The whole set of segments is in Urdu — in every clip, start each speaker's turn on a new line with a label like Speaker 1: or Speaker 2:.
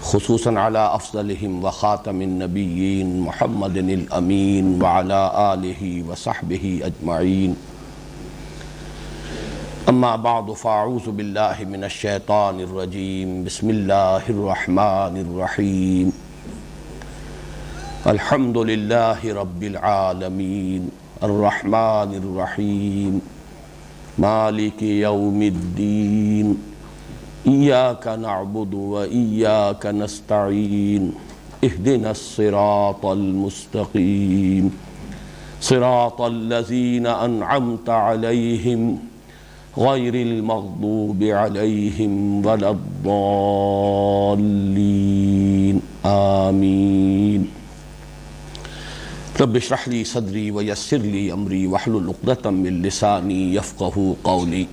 Speaker 1: خصوصاً علی افضلہم وخاتم النبیین محمد الامین وعلی آلہ وصحبہ اجمعین اما بعد فاعوذ باللہ من الشیطان الرجیم بسم اللہ الرحمن الرحیم الحمد للہ رب العالمین الرحمن الرحیم مالک یوم الدین ایاک نعبد و ایاک نستعین اہدنا الصراط المستقیم صراط الذین انعمت علیہم غیر المغضوب علیہم ولا الضالین آمین رب اشرح لی صدری ویسر لی امری واحلل عقدۃ من لسانی یفقہوا قولی۔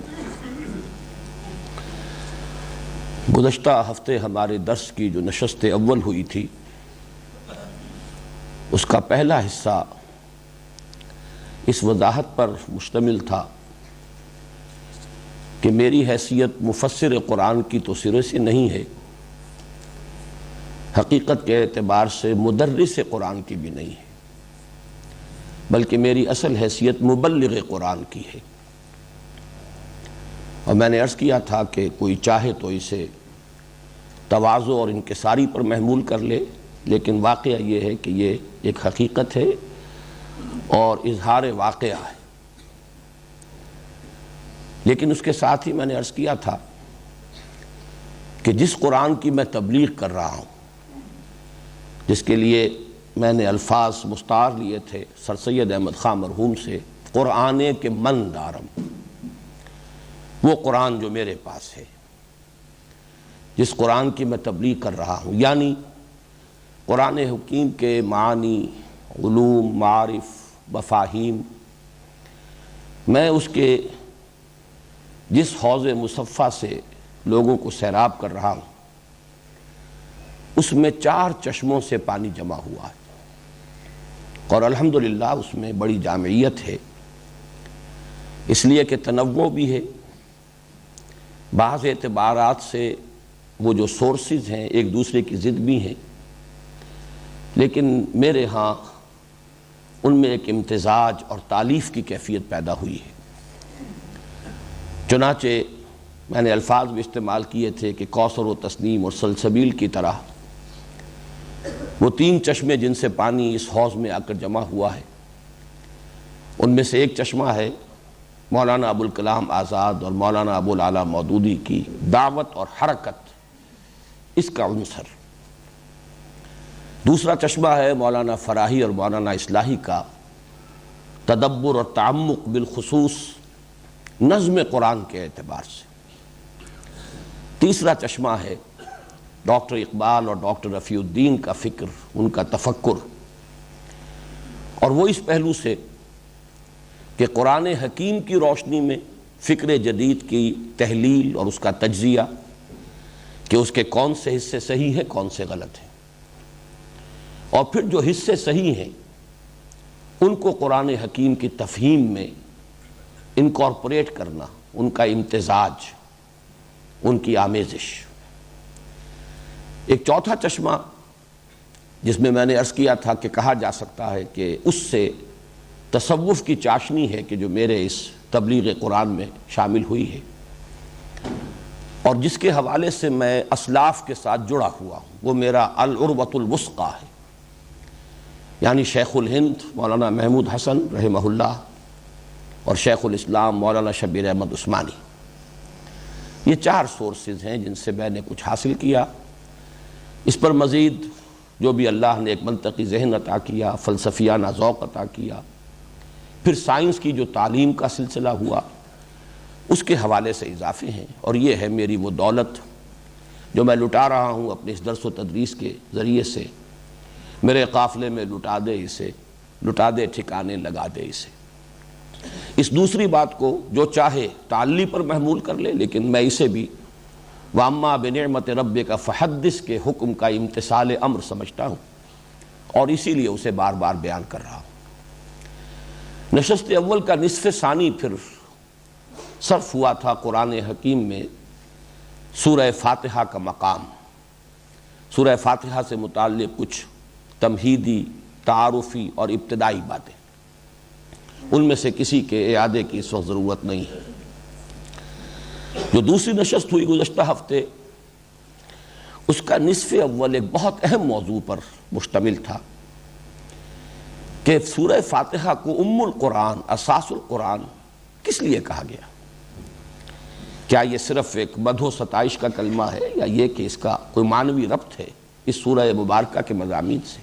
Speaker 1: گزشتہ ہفتے ہمارے درس کی جو نشست اول ہوئی تھی اس کا پہلا حصہ اس وضاحت پر مشتمل تھا کہ میری حیثیت مفسر قرآن کی تو سرے سے نہیں ہے، حقیقت کے اعتبار سے مدرس قرآن کی بھی نہیں ہے، بلکہ میری اصل حیثیت مبلغ قرآن کی ہے۔ اور میں نے عرض کیا تھا کہ کوئی چاہے تو اسے تواضع اور انکساری پر محمول کر لے، لیکن واقعہ یہ ہے کہ یہ ایک حقیقت ہے اور اظہار واقعہ ہے۔ لیکن اس کے ساتھ ہی میں نے عرض کیا تھا کہ جس قرآن کی میں تبلیغ کر رہا ہوں، جس کے لیے میں نے الفاظ مستعار لیے تھے سر سید احمد خان مرحوم سے، قرآن کے من دارم، وہ قرآن جو میرے پاس ہے، جس قرآن کی میں تبلیغ کر رہا ہوں، یعنی قرآن حکیم کے معانی، علوم، معارف، مفاہیم، میں اس کے جس حوض مصفہ سے لوگوں کو سیراب کر رہا ہوں، اس میں 4 چشموں سے پانی جمع ہوا ہے، اور الحمدللہ اس میں بڑی جامعیت ہے، اس لیے کہ تنوع بھی ہے، بعض اعتبارات سے وہ جو سورسز ہیں ایک دوسرے کی ضد بھی ہیں، لیکن میرے ہاں ان میں ایک امتزاج اور تالیف کی کیفیت پیدا ہوئی ہے۔ چنانچہ میں نے الفاظ بھی استعمال کیے تھے کہ کوثر و تسنیم اور سلسبیل کی طرح وہ 3 چشمے جن سے پانی اس حوض میں آ کر جمع ہوا ہے، ان میں سے ایک چشمہ ہے مولانا ابوالکلام آزاد اور مولانا ابوالعلا مودودی کی دعوت اور حرکت، اس کا عنصر۔ دوسرا چشمہ ہے مولانا فراہی اور مولانا اصلاحی کا تدبر اور تعمق، بالخصوص نظم قرآن کے اعتبار سے۔ تیسرا چشمہ ہے ڈاکٹر اقبال اور ڈاکٹر رفیع الدین کا فکر، ان کا تفکر، اور وہ اس پہلو سے کہ قرآن حکیم کی روشنی میں فکر جدید کی تحلیل اور اس کا تجزیہ، کہ اس کے کون سے حصے صحیح ہیں، کون سے غلط ہیں، اور پھر جو حصے صحیح ہیں ان کو قرآن حکیم کی تفہیم میں انکارپوریٹ کرنا، ان کا امتزاج، ان کی آمیزش۔ ایک چوتھا چشمہ جس میں نے عرض کیا تھا کہ کہا جا سکتا ہے کہ اس سے تصوف کی چاشنی ہے کہ جو میرے اس تبلیغ قرآن میں شامل ہوئی ہے، اور جس کے حوالے سے میں اسلاف کے ساتھ جڑا ہوا ہوں، وہ میرا العروۃ الوثقی ہے، یعنی شیخ الہند مولانا محمود حسن رحمہ اللہ اور شیخ الاسلام مولانا شبیر احمد عثمانی، یہ 4 سورسز ہیں جن سے میں نے کچھ حاصل کیا۔ اس پر مزید جو بھی اللہ نے ایک منطقی ذہن عطا کیا، فلسفیانہ ذوق عطا کیا، پھر سائنس کی جو تعلیم کا سلسلہ ہوا، اس کے حوالے سے اضافے ہیں، اور یہ ہے میری وہ دولت جو میں لٹا رہا ہوں اپنے اس درس و تدریس کے ذریعے سے۔ میرے قافلے میں لٹا دے اسے، لٹا دے ٹھکانے لگا دے اسے۔ اس دوسری بات کو جو چاہے تعلی پر محمول کر لے، لیکن میں اسے بھی وَأَمَّا بِنِعْمَةِ رَبِّكَ فَحَدِّثْ کے حکم کا امتثال امر سمجھتا ہوں، اور اسی لیے اسے بار بار بیان کر رہا ہوں۔ نشست اول کا نصف ثانی پھر صرف ہوا تھا قرآن حکیم میں سورہ فاتحہ کا مقام۔ سورہ فاتحہ سے متعلق کچھ تمہیدی، تعارفی اور ابتدائی باتیں، ان میں سے کسی کے اعادے کی اس وقت ضرورت نہیں ہے۔ جو دوسری نشست ہوئی گزشتہ ہفتے، اس کا نصف اول ایک بہت اہم موضوع پر مشتمل تھا کہ سورہ فاتحہ کو ام القرآن، اساس القرآن کس لیے کہا گیا؟ کیا یہ صرف ایک مدح و ستائش کا کلمہ ہے، یا یہ کہ اس کا کوئی معنوی ربط ہے اس سورہ مبارکہ کے مضامین سے؟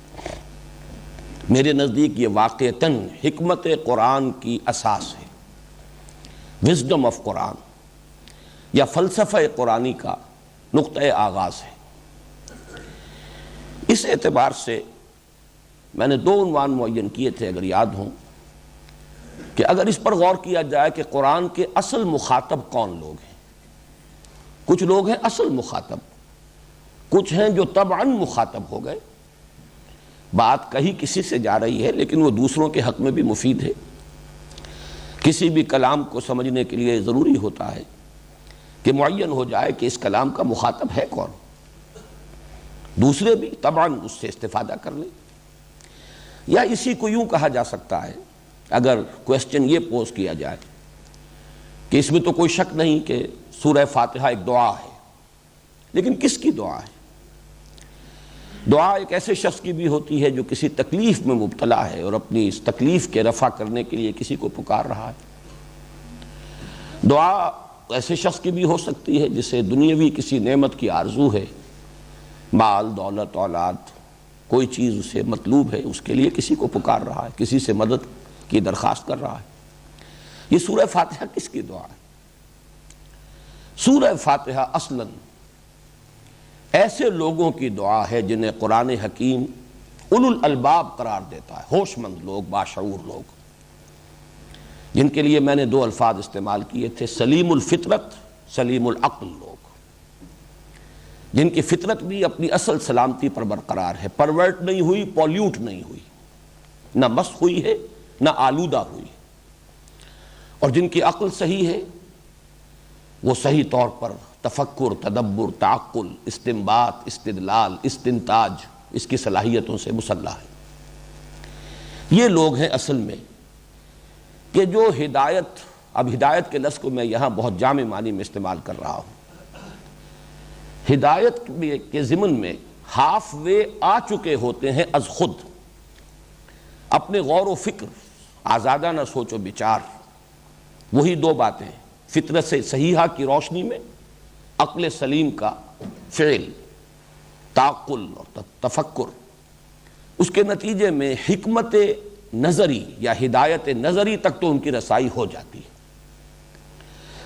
Speaker 1: میرے نزدیک یہ واقعتاً حکمت قرآن کی اساس ہے، وزڈم آف قرآن یا فلسفہ قرآنی کا نقطۂ آغاز ہے۔ اس اعتبار سے میں نے دو عنوان معین کیے تھے، اگر یاد ہوں، کہ اگر اس پر غور کیا جائے کہ قرآن کے اصل مخاطب کون لوگ ہیں۔ کچھ لوگ ہیں اصل مخاطب، کچھ ہیں جو طبعاً مخاطب ہو گئے، بات کہیں کسی سے جا رہی ہے لیکن وہ دوسروں کے حق میں بھی مفید ہے۔ کسی بھی کلام کو سمجھنے کے لیے ضروری ہوتا ہے کہ معین ہو جائے کہ اس کلام کا مخاطب ہے کون، دوسرے بھی طبعاً اس سے استفادہ کر لیں۔ یا اسی کو یوں کہا جا سکتا ہے، اگر کویسچن یہ پوز کیا جائے کہ اس میں تو کوئی شک نہیں کہ سورہ فاتحہ ایک دعا ہے، لیکن کس کی دعا ہے؟ دعا ایک ایسے شخص کی بھی ہوتی ہے جو کسی تکلیف میں مبتلا ہے اور اپنی اس تکلیف کے رفع کرنے کے لیے کسی کو پکار رہا ہے۔ دعا ایسے شخص کی بھی ہو سکتی ہے جسے دنیاوی کسی نعمت کی آرزو ہے، مال، دولت، اولاد، کوئی چیز اسے مطلوب ہے، اس کے لیے کسی کو پکار رہا ہے، کسی سے مدد کی درخواست کر رہا ہے۔ یہ سورہ فاتحہ کس کی دعا ہے؟ سورہ فاتحہ اصلاً ایسے لوگوں کی دعا ہے جنہیں قرآن حکیم اولو الالباب قرار دیتا ہے، ہوش مند لوگ، باشعور لوگ، جن کے لیے میں نے دو الفاظ استعمال کیے تھے، سلیم الفطرت، سلیم العقل لوگ، جن کی فطرت بھی اپنی اصل سلامتی پر برقرار ہے، پرورٹ نہیں ہوئی، پولیوٹ نہیں ہوئی، نہ مسخ ہوئی ہے نہ آلودہ ہوئی، اور جن کی عقل صحیح ہے، وہ صحیح طور پر تفکر، تدبر، تعقل، استنباط، استدلال، استنتاج، اس کی صلاحیتوں سے مسلح ہے۔ یہ لوگ ہیں اصل میں کہ جو ہدایت، اب ہدایت کے لفظ کو میں یہاں بہت جامع معنی میں استعمال کر رہا ہوں، ہدایت کے ضمن میں ہاف وے آ چکے ہوتے ہیں از خود، اپنے غور و فکر، آزادانہ سوچ و بچار، وہی دو باتیں، فطرت سے صحیحہ کی روشنی میں عقل سلیم کا فعل، تعقل اور تفکر، اس کے نتیجے میں حکمت نظری یا ہدایت نظری تک تو ان کی رسائی ہو جاتی ہے۔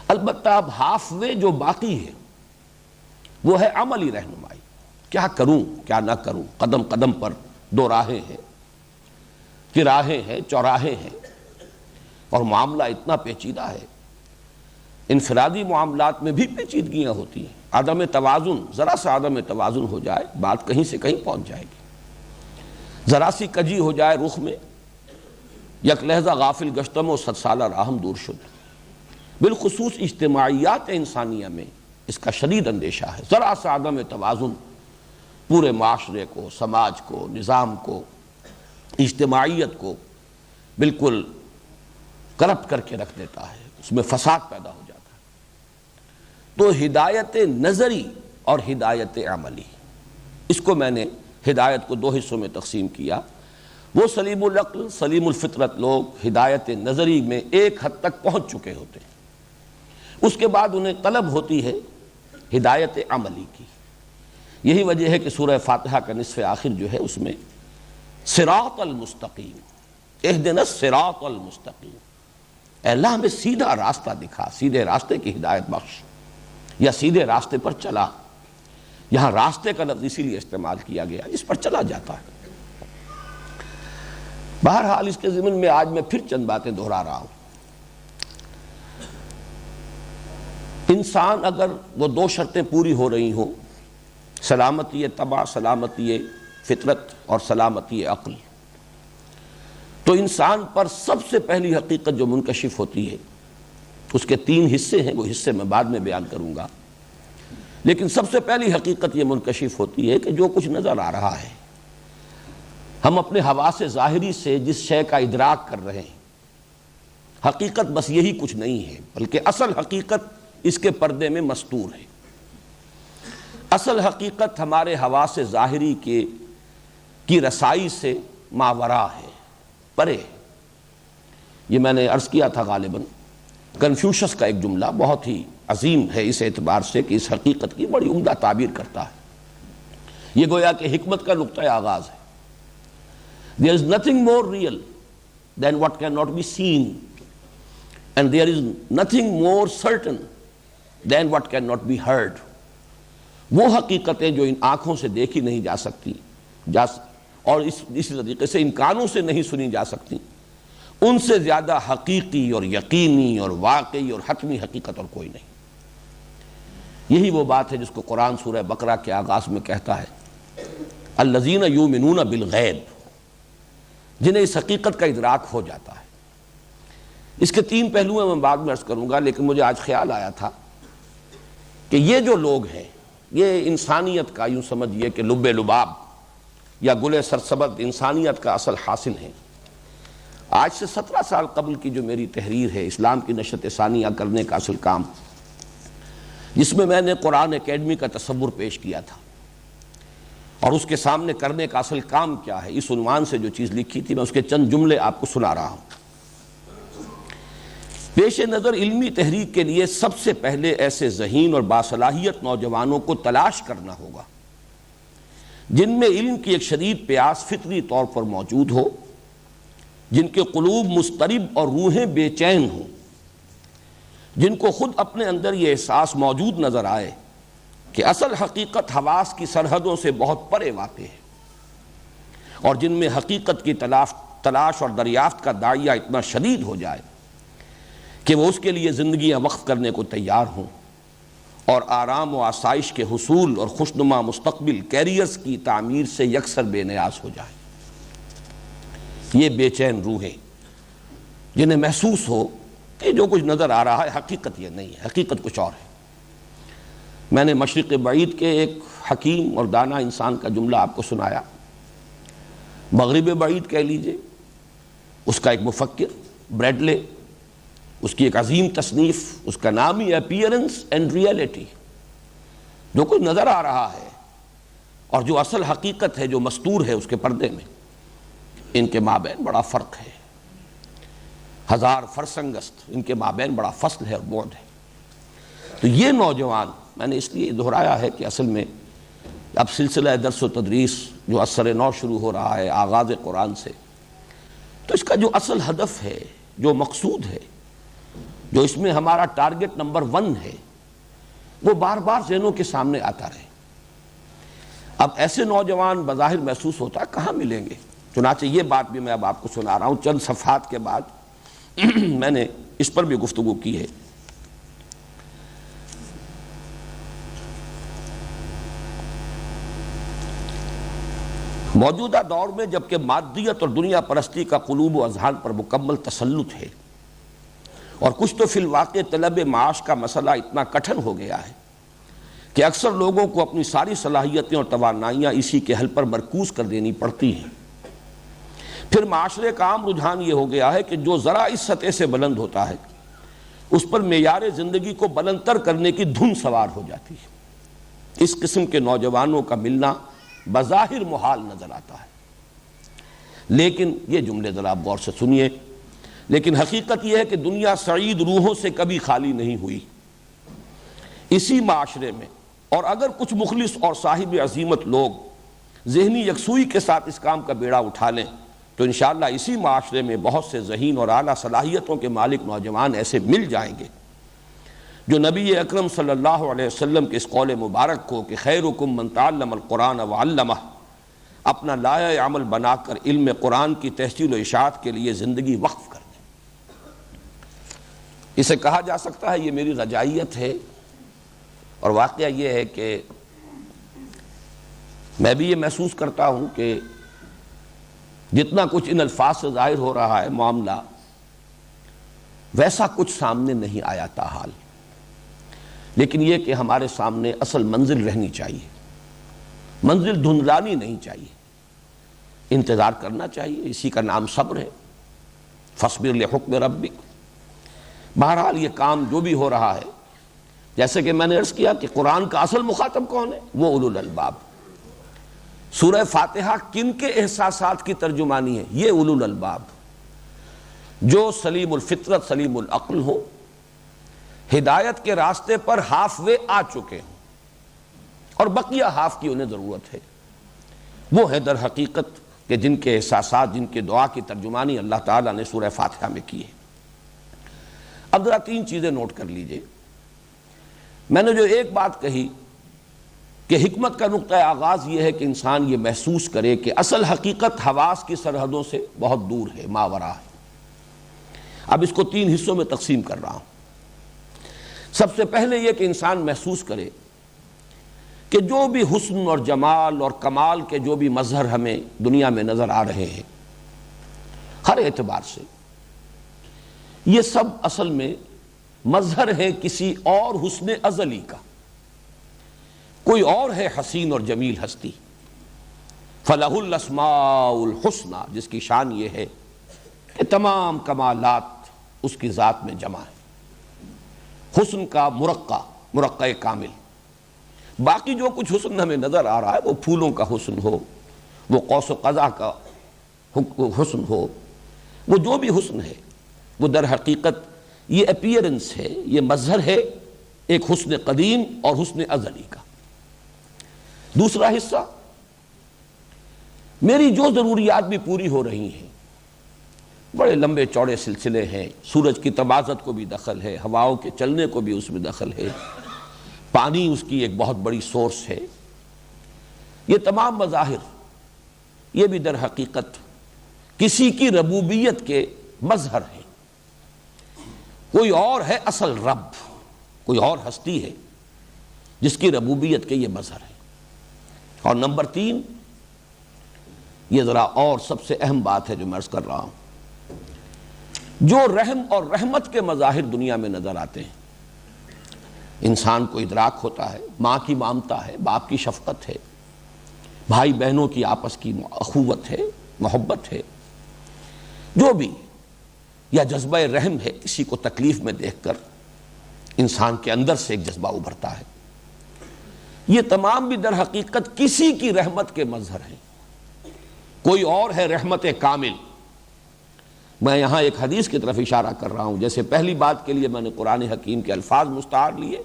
Speaker 1: البتہ اب ہاف وے جو باقی ہے وہ ہے عملی رہنمائی، کیا کروں کیا نہ کروں، قدم قدم پر دو راہیں ہیں، چراہیں ہیں، چوراہے ہیں، اور معاملہ اتنا پیچیدہ ہے، انفرادی معاملات میں بھی پیچیدگیاں ہوتی ہیں، عدم توازن، ذرا سا عدم توازن ہو جائے بات کہیں سے کہیں پہنچ جائے گی، ذرا سی کجی ہو جائے رخ میں، یک لحظہ غافل گشتم و 100 سالہ راہم دور شد۔ بالخصوص اجتماعیات انسانیہ میں اس کا شدید اندیشہ ہے، ذرا سا عدم توازن پورے معاشرے کو، سماج کو، نظام کو، اجتماعیت کو بالکل کرپٹ کر کے رکھ دیتا ہے، اس میں فساد پیدا ہو جاتا ہے۔ تو ہدایت نظری اور ہدایت عملی، اس کو میں نے ہدایت کو دو حصوں میں تقسیم کیا۔ وہ سلیم العقل، سلیم الفطرت لوگ ہدایت نظری میں ایک حد تک پہنچ چکے ہوتے ہیں، اس کے بعد انہیں طلب ہوتی ہے ہدایت عملی کی۔ یہی وجہ ہے کہ سورہ فاتحہ کا نصف آخر جو ہے اس میں صراط المستقیم، اہدنا الصراط المستقیم، اے اللہ ہمیں سیدھا راستہ دکھا، سیدھے راستے کی ہدایت بخش، یا سیدھے راستے پر چلا۔ یہاں راستے کا لفظ اسی لیے استعمال کیا گیا، اس پر چلا جاتا ہے۔ بہرحال اس کے ضمن میں آج میں پھر چند باتیں دہرا رہا ہوں۔ انسان اگر وہ دو شرطیں پوری ہو رہی ہوں، سلامتی طبع، سلامتی فطرت اور سلامتی عقل، تو انسان پر سب سے پہلی حقیقت جو منکشف ہوتی ہے، اس کے 3 حصے ہیں، وہ حصے میں بعد میں بیان کروں گا، لیکن سب سے پہلی حقیقت یہ منکشف ہوتی ہے کہ جو کچھ نظر آ رہا ہے، ہم اپنے حواس ظاہری سے جس شے کا ادراک کر رہے ہیں، حقیقت بس یہی کچھ نہیں ہے، بلکہ اصل حقیقت اس کے پردے میں مستور ہے۔ اصل حقیقت ہمارے حواس ظاہری کی رسائی سے ماورا ہے، پرے۔ یہ میں نے عرض کیا تھا غالباً، کنفیوشس کا ایک جملہ بہت ہی عظیم ہے اس اعتبار سے کہ اس حقیقت کی بڑی عمدہ تعبیر کرتا ہے۔ یہ گویا کہ حکمت کا نقطۂ آغاز ہے۔ There is nothing more real than what cannot be seen, and there is nothing more certain than what cannot be heard۔ وہ حقیقتیں جو ان آنکھوں سے دیکھی نہیں جا سکتی اور اسی طریقے سے ان کانوں سے نہیں سنی جا سکتی، ان سے زیادہ حقیقی اور یقینی اور واقعی اور حتمی حقیقت اور کوئی نہیں۔ یہی وہ بات ہے جس کو قرآن سورہ بقرہ کے آغاز میں کہتا ہے، الذین یؤمنون بالغیب، جنہیں اس حقیقت کا ادراک ہو جاتا ہے۔ اس کے تین پہلو ہیں، میں بعد میں عرض کروں گا، لیکن مجھے آج خیال آیا تھا کہ یہ جو لوگ ہیں، یہ انسانیت کا، یوں سمجھیے کہ لب لباب یا گل سرسبد انسانیت کا اصل حاصل ہیں۔ آج سے 17 سال قبل کی جو میری تحریر ہے، اسلام کی نشرت ثانیہ کرنے کا اصل کام، جس میں میں نے قرآن اکیڈمی کا تصور پیش کیا تھا، اور اس کے سامنے کرنے کا اصل کام کیا ہے، اس عنوان سے جو چیز لکھی تھی، میں اس کے چند جملے آپ کو سنا رہا ہوں۔ پیش نظر علمی تحریک کے لیے سب سے پہلے ایسے ذہین اور باصلاحیت نوجوانوں کو تلاش کرنا ہوگا جن میں علم کی ایک شدید پیاس فطری طور پر موجود ہو، جن کے قلوب مضطرب اور روحیں بے چین ہوں، جن کو خود اپنے اندر یہ احساس موجود نظر آئے کہ اصل حقیقت حواس کی سرحدوں سے بہت پرے واقع ہے، اور جن میں حقیقت کی تلاش اور دریافت کا داعیہ اتنا شدید ہو جائے کہ وہ اس کے لیے زندگیاں وقف کرنے کو تیار ہوں، اور آرام و آسائش کے حصول اور خوشنما مستقبل کیریئرز کی تعمیر سے یکسر بے نیاز ہو جائے۔ یہ بے چین روحیں جنہیں محسوس ہو کہ جو کچھ نظر آ رہا ہے حقیقت یہ نہیں ہے، حقیقت کچھ اور ہے۔ میں نے مشرق بعید کے ایک حکیم اور دانا انسان کا جملہ آپ کو سنایا، مغرب بعید کہہ لیجئے، اس کا ایک مفکر بریڈلے، اس کی ایک عظیم تصنیف، اس کا نام ہی اپیئرنس اینڈ ریئلٹی۔ جو کچھ نظر آ رہا ہے اور جو اصل حقیقت ہے، جو مستور ہے اس کے پردے میں، ان کے مابین بڑا فرق ہے، ہزار فرسنگست ان کے مابین بڑا فصل ہے اور بعد ہے۔ تو یہ نوجوان، میں نے اس لیے دہرایا ہے کہ اصل میں اب سلسلہ درس و تدریس جو اثر نو شروع ہو رہا ہے آغاز قرآن سے، تو اس کا جو اصل ہدف ہے، جو مقصود ہے، جو اس میں ہمارا ٹارگٹ نمبر 1 ہے، وہ بار بار ذہنوں کے سامنے آتا رہے۔ اب ایسے نوجوان بظاہر محسوس ہوتا ہے کہاں ملیں گے؟ چنانچہ یہ بات بھی میں اب آپ کو سنا رہا ہوں، چند صفحات کے بعد میں نے اس پر بھی گفتگو کی ہے۔ موجودہ دور میں جبکہ مادیت اور دنیا پرستی کا قلوب و اذہان پر مکمل تسلط ہے، اور کچھ تو فی الواقع طلب معاش کا مسئلہ اتنا کٹھن ہو گیا ہے کہ اکثر لوگوں کو اپنی ساری صلاحیتیں اور توانائیاں اسی کے حل پر مرکوز کر دینی پڑتی ہیں، پھر معاشرے کا عام رجحان یہ ہو گیا ہے کہ جو ذرا اس سطح سے بلند ہوتا ہے اس پر معیار زندگی کو بلندتر کرنے کی دھن سوار ہو جاتی ہے۔ اس قسم کے نوجوانوں کا ملنا بظاہر محال نظر آتا ہے، لیکن یہ جملے ذرا آپ غور سے سنیے، لیکن حقیقت یہ ہے کہ دنیا سعید روحوں سے کبھی خالی نہیں ہوئی۔ اسی معاشرے میں، اور اگر کچھ مخلص اور صاحب عزیمت لوگ ذہنی یکسوئی کے ساتھ اس کام کا بیڑا اٹھا لیں تو انشاءاللہ اسی معاشرے میں بہت سے ذہین اور اعلیٰ صلاحیتوں کے مالک نوجوان ایسے مل جائیں گے جو نبی اکرم صلی اللہ علیہ وسلم کے اس قول مبارک کو کہ خیرکم من تعلم القرآن وعلمہ اپنا لائحہ عمل بنا کر علم قرآن کی تحصیل و اشاعت کے لیے زندگی وقف کر دیں۔ اسے کہا جا سکتا ہے، یہ میری رجائیت ہے، اور واقعہ یہ ہے کہ میں بھی یہ محسوس کرتا ہوں کہ جتنا کچھ ان الفاظ سے ظاہر ہو رہا ہے معاملہ، ویسا کچھ سامنے نہیں آیا تاحال۔ لیکن یہ کہ ہمارے سامنے اصل منزل رہنی چاہیے، منزل دھندلانی نہیں چاہیے، انتظار کرنا چاہیے، اسی کا نام صبر ہے۔ فاصبر لحکم ربک۔ بہرحال یہ کام جو بھی ہو رہا ہے، جیسے کہ میں نے عرض کیا کہ قرآن کا اصل مخاطب کون ہے؟ وہ اولو الالباب۔ سورہ فاتحہ کن کے احساسات کی ترجمانی ہے؟ یہ اولو الالباب، جو سلیم الفطرت سلیم العقل ہو، ہدایت کے راستے پر ہاف وے آ چکے ہیں اور بقیہ ہاف کی انہیں ضرورت ہے، وہ ہے در حقیقت کہ جن کے احساسات، جن کے دعا کی ترجمانی اللہ تعالیٰ نے سورہ فاتحہ میں کی ہے۔ اب ذرا تین چیزیں نوٹ کر لیجئے۔ میں نے جو ایک بات کہی کہ حکمت کا نقطہ آغاز یہ ہے کہ انسان یہ محسوس کرے کہ اصل حقیقت حواس کی سرحدوں سے بہت دور ہے، ماوراء ہے۔ اب اس کو تین حصوں میں تقسیم کر رہا ہوں۔ سب سے پہلے یہ کہ انسان محسوس کرے کہ جو بھی حسن اور جمال اور کمال کے جو بھی مظہر ہمیں دنیا میں نظر آ رہے ہیں ہر اعتبار سے، یہ سب اصل میں مظہر ہے کسی اور حسن ازلی کا۔ کوئی اور ہے حسین اور جمیل ہستی، فَلَهُ الْأَسْمَاءُ الْحُسْنَى، جس کی شان یہ ہے کہ تمام کمالات اس کی ذات میں جمع ہے، حسن کا مرقع کامل۔ باقی جو کچھ حسن ہمیں نظر آ رہا ہے، وہ پھولوں کا حسن ہو، وہ قوس و قزح کا حسن ہو، وہ جو بھی حسن ہے، وہ در حقیقت یہ اپیرنس ہے، یہ مظہر ہے ایک حسن قدیم اور حسن ازلی کا۔ دوسرا حصہ، میری جو ضروریات بھی پوری ہو رہی ہیں، بڑے لمبے چوڑے سلسلے ہیں، سورج کی تبازت کو بھی دخل ہے، ہواؤں کے چلنے کو بھی اس میں دخل ہے، پانی اس کی ایک بہت بڑی سورس ہے، یہ تمام مظاہر یہ بھی در حقیقت کسی کی ربوبیت کے مظہر ہیں۔ کوئی اور ہے اصل رب، کوئی اور ہستی ہے جس کی ربوبیت کے یہ مظہر ہے۔ اور نمبر تین، یہ ذرا اور سب سے اہم بات ہے جو میں عرض کر رہا ہوں، جو رحم اور رحمت کے مظاہر دنیا میں نظر آتے ہیں، انسان کو ادراک ہوتا ہے، ماں کی ممتا ہے، باپ کی شفقت ہے، بھائی بہنوں کی آپس کی اخوت ہے، محبت ہے، جو بھی، یا جذبہ رحم ہے، کسی کو تکلیف میں دیکھ کر انسان کے اندر سے ایک جذبہ ابھرتا ہے، یہ تمام بھی در حقیقت کسی کی رحمت کے مظہر ہیں۔ کوئی اور ہے رحمت کامل۔ میں یہاں ایک حدیث کی طرف اشارہ کر رہا ہوں، جیسے پہلی بات کے لیے میں نے قرآن حکیم کے الفاظ مستعار لیے،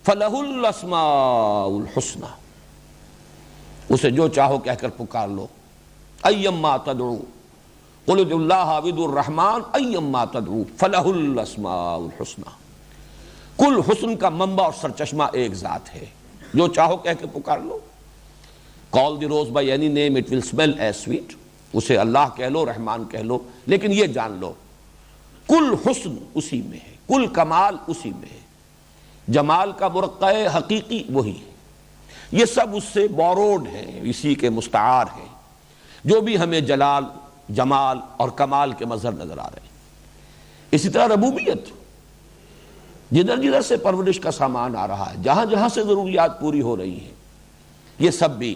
Speaker 1: فَلَهُ الْأَسْمَاءُ الْحُسْنَى، اسے جو چاہو کہہ کر پکار لو، اَيَّمَّا تَدْعُو قُلِ ادْعُوا اللَّهَ أَوِ ادْعُوا الرَّحْمَٰنَ أَيَّمَّا تَدْعُو فَلَهُ الْأَسْمَاءُ الْحُسْنَى۔ کل حسن کا منبع اور سرچشمہ ایک ذات ہے، جو چاہو کہہ کے پکار لو۔ Call the rose by any name, it will smell as sweet۔ اسے اللہ کہہ لو، رحمان کہہ لو، لیکن یہ جان لو کل حسن اسی میں ہے، کل کمال اسی میں ہے، جمال کا مرقع حقیقی وہی ہے، یہ سب اس سے بوروڈ ہیں، اسی کے مستعار ہیں، جو بھی ہمیں جلال، جمال اور کمال کے مظہر نظر آ رہے ہیں۔ اسی طرح ربوبیت، جدھر جدھر سے پرورش کا سامان آ رہا ہے، جہاں جہاں سے ضروریات پوری ہو رہی ہیں، یہ سب بھی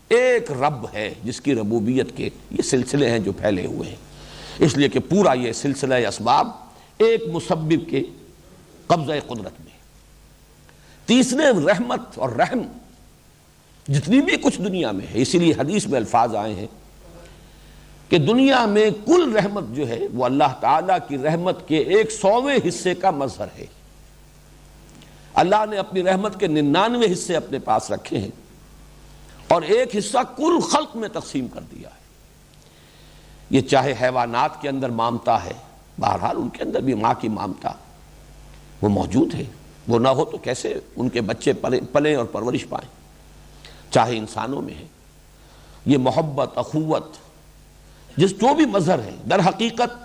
Speaker 1: ایک رب ہے جس کی ربوبیت کے یہ سلسلے ہیں جو پھیلے ہوئے ہیں، اس لیے کہ پورا یہ سلسلہ اسباب ایک مسبب کے قبضہ قدرت میں۔ تیسرے، رحمت اور رحم جتنی بھی کچھ دنیا میں ہے، اسی لیے حدیث میں الفاظ آئے ہیں کہ دنیا میں کل رحمت جو ہے وہ اللہ تعالیٰ کی رحمت کے 100ویں حصے کا مظہر ہے۔ اللہ نے اپنی رحمت کے 99 حصے اپنے پاس رکھے ہیں اور ایک حصہ کل خلق میں تقسیم کر دیا ہے۔ یہ چاہے حیوانات کے اندر مامتا ہے، بہرحال ان کے اندر بھی ماں کی مامتا وہ موجود ہے، وہ نہ ہو تو کیسے ان کے بچے پلیں اور پرورش پائیں، چاہے انسانوں میں ہے یہ محبت، اخوت، جو بھی مظہر ہے، در حقیقت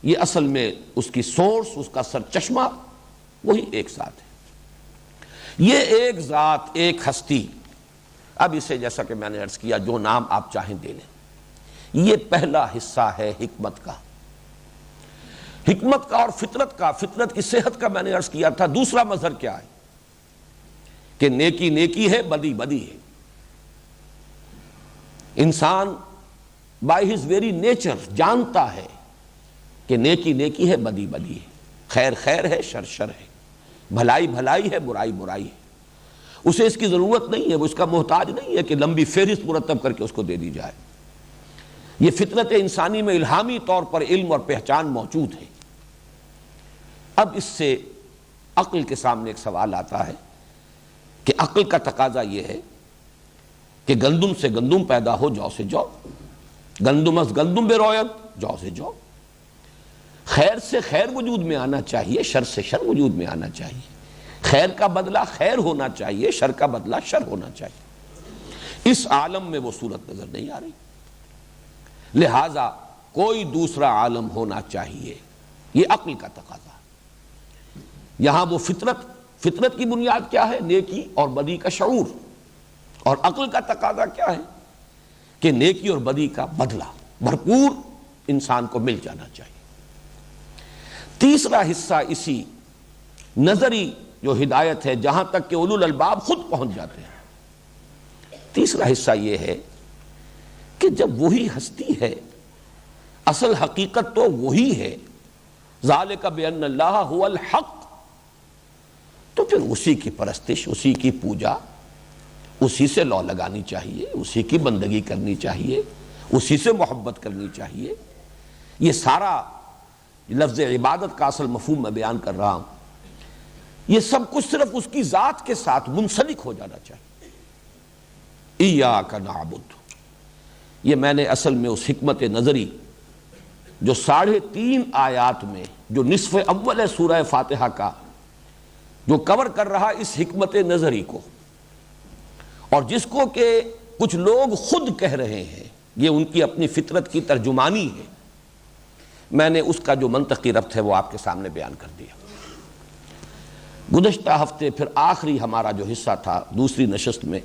Speaker 1: یہ اصل میں اس کی سورس، اس کا سرچشمہ وہی ایک ذات ہے۔ یہ ایک ذات، ایک ہستی، اب اسے جیسا کہ میں نے عرض کیا جو نام آپ چاہیں دے لیں، یہ پہلا حصہ ہے حکمت کا، حکمت کا اور فطرت کا، فطرت کی صحت کا میں نے عرض کیا تھا۔ دوسرا مظہر کیا ہے؟ کہ نیکی نیکی ہے، بدی بدی ہے۔ انسان بائی ہز ویری نیچر جانتا ہے کہ نیکی نیکی ہے، بدی بدی ہے، خیر خیر ہے، شر شر ہے، بھلائی بھلائی ہے، برائی برائی ہے۔ اسے اس کی ضرورت نہیں ہے، وہ اس کا محتاج نہیں ہے کہ لمبی فہرست مرتب کر کے اس کو دے دی جائے۔ یہ فطرت انسانی میں الہامی طور پر علم اور پہچان موجود ہے۔ اب اس سے عقل کے سامنے ایک سوال آتا ہے کہ عقل کا تقاضا یہ ہے کہ گندم سے گندم پیدا ہو، جو سے جو، گندم از گندم بروید، جو سے جو۔ خیر سے خیر وجود میں آنا چاہیے، شر سے شر وجود میں آنا چاہیے۔ خیر کا بدلہ خیر ہونا چاہیے، شر کا بدلہ شر ہونا چاہیے۔ اس عالم میں وہ صورت نظر نہیں آ رہی، لہذا کوئی دوسرا عالم ہونا چاہیے، یہ عقل کا تقاضا۔ یہاں وہ فطرت کی بنیاد کیا ہے؟ نیکی اور بدی کا شعور، اور عقل کا تقاضا کیا ہے؟ کہ نیکی اور بدی کا بدلہ بھرپور انسان کو مل جانا چاہیے۔ تیسرا حصہ اسی نظری جو ہدایت ہے، جہاں تک کہ اولو الالباب خود پہنچ جاتے ہیں، تیسرا حصہ یہ ہے کہ جب وہی ہستی ہے، اصل حقیقت تو وہی ہے، ذالک بان اللہ هو الحق، تو پھر اسی کی پرستش، اسی کی پوجا، اسی سے لو لگانی چاہیے، اسی کی بندگی کرنی چاہیے، اسی سے محبت کرنی چاہیے۔ یہ سارا لفظ عبادت کا اصل مفہوم میں بیان کر رہا ہوں، یہ سب کچھ صرف اس کی ذات کے ساتھ منسلک ہو جانا چاہیے۔ ایاک نعبد، یہ میں نے اصل میں اس حکمت نظری جو 3.5 آیات میں، جو نصف اول ہے سورہ فاتحہ کا، جو کور کر رہا اس حکمت نظری کو، اور جس کو کہ کچھ لوگ خود کہہ رہے ہیں یہ ان کی اپنی فطرت کی ترجمانی ہے، میں نے اس کا جو منطقی ربط ہے وہ آپ کے سامنے بیان کر دیا۔ گزشتہ ہفتے پھر آخری ہمارا جو حصہ تھا دوسری نشست میں،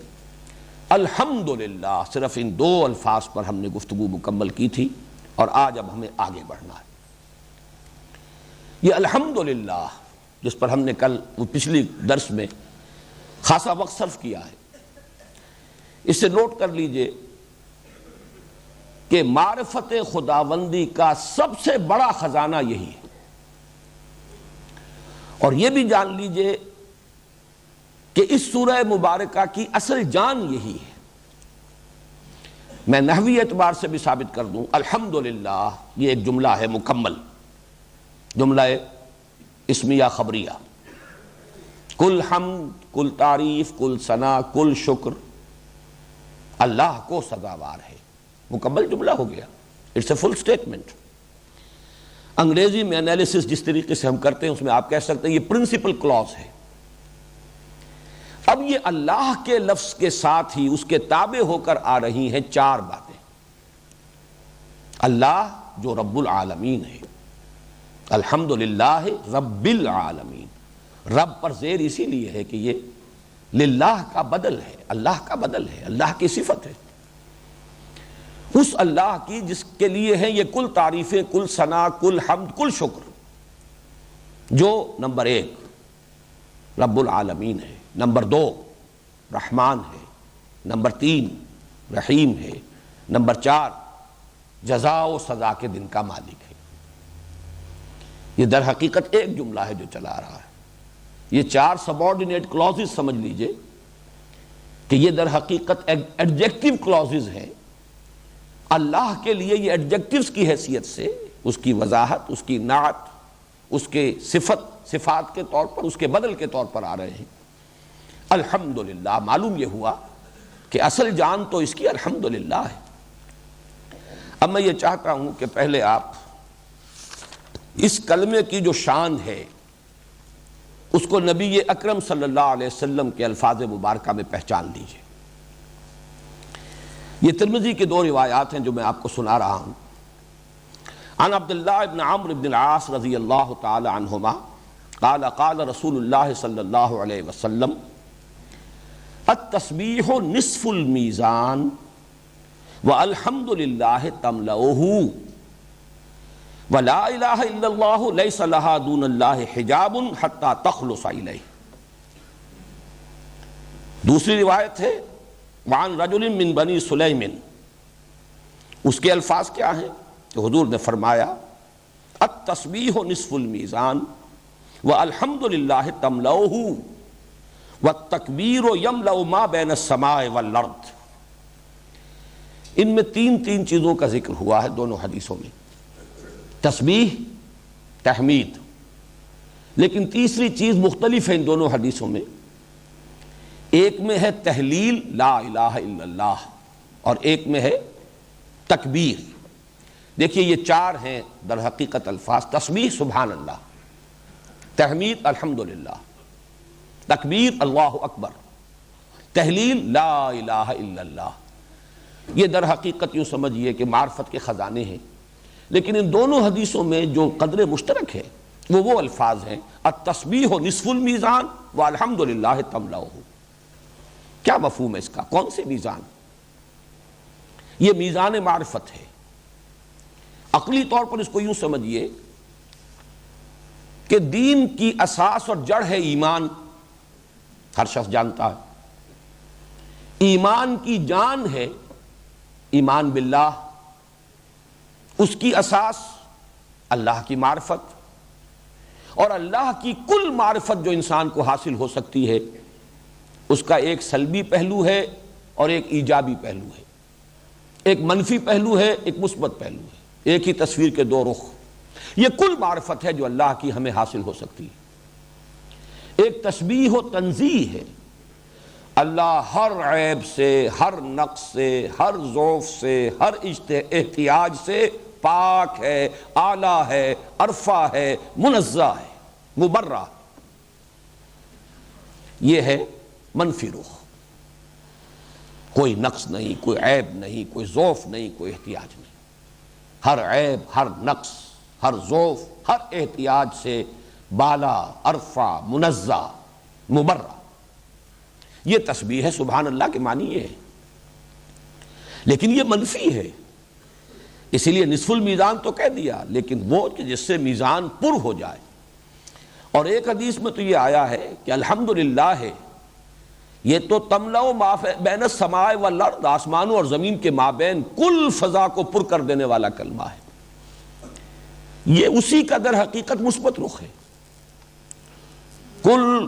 Speaker 1: الحمدللہ، صرف ان 2 الفاظ پر ہم نے گفتگو مکمل کی تھی، اور آج اب ہمیں آگے بڑھنا ہے۔ یہ الحمدللہ جس پر ہم نے کل پچھلی درس میں خاصا وقت صرف کیا ہے، اس سے نوٹ کر لیجئے کہ معرفت خداوندی کا سب سے بڑا خزانہ یہی ہے، اور یہ بھی جان لیجئے کہ اس سورہ مبارکہ کی اصل جان یہی ہے۔ میں نحوی اعتبار سے بھی ثابت کر دوں، الحمدللہ یہ ایک جملہ ہے مکمل، جملہ اسمیہ خبریہ، کل حمد، کل تعریف، کل ثنا، کل شکر اللہ کو سزاوار ہے، مکمل جملہ ہو گیا، اٹس اے فل سٹیٹمنٹ۔ انگریزی میں انالیسس جس طریقے سے ہم کرتے ہیں اس میں آپ کہہ سکتے ہیں یہ پرنسپل کلاز ہے۔ اب یہ اللہ کے لفظ کے ساتھ ہی اس کے تابع ہو کر آ رہی ہیں 4 باتیں۔ اللہ جو رب العالمین ہے، الحمدللہ رب العالمین، رب پر زیر اسی لیے ہے کہ یہ للہ کا بدل ہے، اللہ کا بدل ہے، اللہ کی صفت ہے، اس اللہ کی جس کے لیے ہیں یہ کل تعریفیں، کل ثنا، کل حمد، کل شکر، جو نمبر 1 رب العالمین ہے، نمبر 2 رحمان ہے، نمبر 3 رحیم ہے، نمبر 4 جزا و سزا کے دن کا مالک ہے۔ یہ در حقیقت ایک جملہ ہے جو چلا رہا ہے، یہ 4 سبارڈینیٹ کلازز سمجھ لیجئے کہ یہ در حقیقت ایڈجیکٹیو کلازز ہیں۔ اللہ کے لیے یہ ایڈجیکٹیوز کی حیثیت سے اس کی وضاحت، اس کی نعت، اس کے صفات کے طور پر، اس کے بدل کے طور پر آ رہے ہیں۔ الحمدللہ، معلوم یہ ہوا کہ اصل جان تو اس کی الحمدللہ ہے۔ اب میں یہ چاہتا ہوں کہ پہلے آپ اس کلمے کی جو شان ہے اس کو نبی اکرم صلی اللہ علیہ وسلم کے الفاظ مبارکہ میں پہچان لیجئے۔ یہ ترمذی کے 2 روایات ہیں جو میں آپ کو سنا رہا ہوں۔ عن عبداللہ ابن عمرو بن العاص رضی اللہ تعالی عنہما قال قال رسول اللہ صلی اللہ علیہ وسلم التسبیح نصف المیزان والحمد للہ تملؤہ ولا الہ الا اللہ لیس لہا دون اللہ حجاب حتی تخلص الیہ۔ دوسری روایت ہے وعن رجل من بنی سلیم، اس کے الفاظ کیا ہیں کہ حضور نے فرمایا التسبیح نصف المیزان والحمد للہ تملؤہ والتکبیر یملأ ما بین السماء والارض۔ ان میں تین چیزوں کا ذکر ہوا ہے دونوں حدیثوں میں، تسبیح، تحمید، لیکن تیسری چیز مختلف ہے ان دونوں حدیثوں میں۔ ایک میں ہے تحلیل لا الہ الا اللہ اور ایک میں ہے تکبیر۔ دیکھیے یہ چار ہیں در حقیقت الفاظ، تسبیح سبحان اللہ، تحمید الحمدللہ، تکبیر اللہ اکبر، تحلیل لا الہ الا اللہ۔ یہ در حقیقت یوں سمجھیے کہ معرفت کے خزانے ہیں، لیکن ان دونوں حدیثوں میں جو قدر مشترک ہے وہ الفاظ ہیں التسبیح نصف المیزان والحمد للہ تملؤہ۔ کیا مفہوم ہے اس کا؟ کون سی میزان؟ یہ میزان معرفت ہے۔ عقلی طور پر اس کو یوں سمجھیے کہ دین کی اساس اور جڑ ہے ایمان، ہر شخص جانتا ہے۔ ایمان کی جان ہے ایمان باللہ، اس کی اساس اللہ کی معرفت، اور اللہ کی کل معرفت جو انسان کو حاصل ہو سکتی ہے اس کا ایک سلبی پہلو ہے اور ایک ایجابی پہلو ہے، ایک منفی پہلو ہے، ایک مثبت پہلو ہے، ایک ہی تصویر کے دو رخ۔ یہ کل معرفت ہے جو اللہ کی ہمیں حاصل ہو سکتی ہے۔ ایک تسبیح و تنزیہ ہے، اللہ ہر عیب سے، ہر نقص سے، ہر ضعف سے، ہر احتیاج سے پاک ہے، اعلیٰ ہے، عرفہ ہے، منزہ ہے، مبرہ۔ یہ ہے منفی رخ، کوئی نقص نہیں، کوئی عیب نہیں، کوئی ضعف نہیں، کوئی احتیاج نہیں، ہر عیب، ہر نقص، ہر ضعف، ہر احتیاج سے بالا، عرفہ، منزہ، مبرہ۔ یہ تسبیح ہے سبحان اللہ کے معنی یہ ہے، لیکن یہ منفی ہے، اسی لیے نصف المیزان تو کہہ دیا، لیکن وہ کہ جس سے میزان پر ہو جائے۔ اور ایک حدیث میں تو یہ آیا ہے کہ الحمدللہ ہے، یہ تو تملأ ما بین السماء والارض، آسمانوں اور زمین کے مابین کل فضا کو پر کر دینے والا کلمہ ہے۔ یہ اسی کا در حقیقت مثبت رخ ہے۔ کل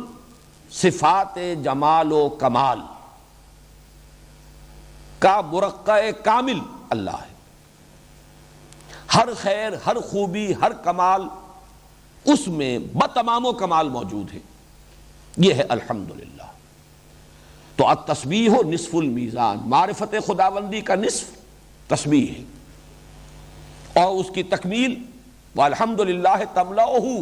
Speaker 1: صفات جمال و کمال کا مرقع کامل اللہ ہے، ہر خیر، ہر خوبی، ہر کمال اس میں بتمام و کمال موجود ہے۔ یہ ہے الحمدللہ۔ تو التسبیح نصف المیزان، معرفت خداوندی کا نصف تسبیح ہے، اور اس کی تکمیل والحمدللہ تملؤہ،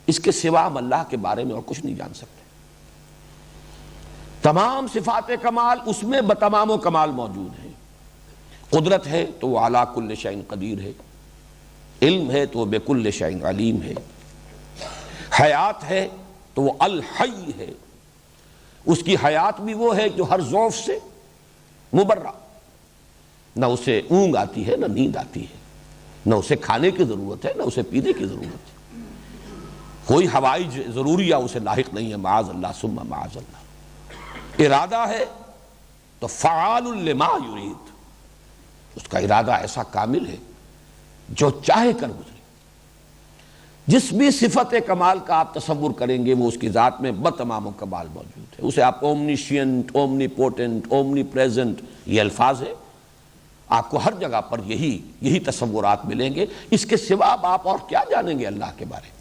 Speaker 1: اس کے سوا ہم اللہ کے بارے میں اور کچھ نہیں جان سکتے۔ تمام صفات کمال اس میں بتمام و کمال موجود ہیں۔ قدرت ہے تو وہ علی کل شیء قدیر ہے، علم ہے تو وہ بکل شیء علیم ہے، حیات ہے تو وہ الحی ہے، اس کی حیات بھی وہ ہے جو ہر ضعف سے مبرہ، نہ اسے اونگ آتی ہے، نہ نیند آتی ہے، نہ اسے کھانے کی ضرورت ہے، نہ اسے پینے کی ضرورت ہے، کوئی حوائج ضروریہ اسے لاحق نہیں ہے، معاذ اللہ ثم معاذ اللہ۔ ارادہ ہے تو فعال لما یرید، اس کا ارادہ ایسا کامل ہے جو چاہے کر گزرے۔ جس بھی صفت کمال کا آپ تصور کریں گے وہ اس کی ذات میں بتمام و کمال موجود ہے۔ اسے آپ اومنیشینٹ، اومنی پوٹنٹ، اومنی پریزنٹ، یہ الفاظ ہے، آپ کو ہر جگہ پر یہی تصورات ملیں گے۔ اس کے سوا آپ اور کیا جانیں گے اللہ کے بارے میں؟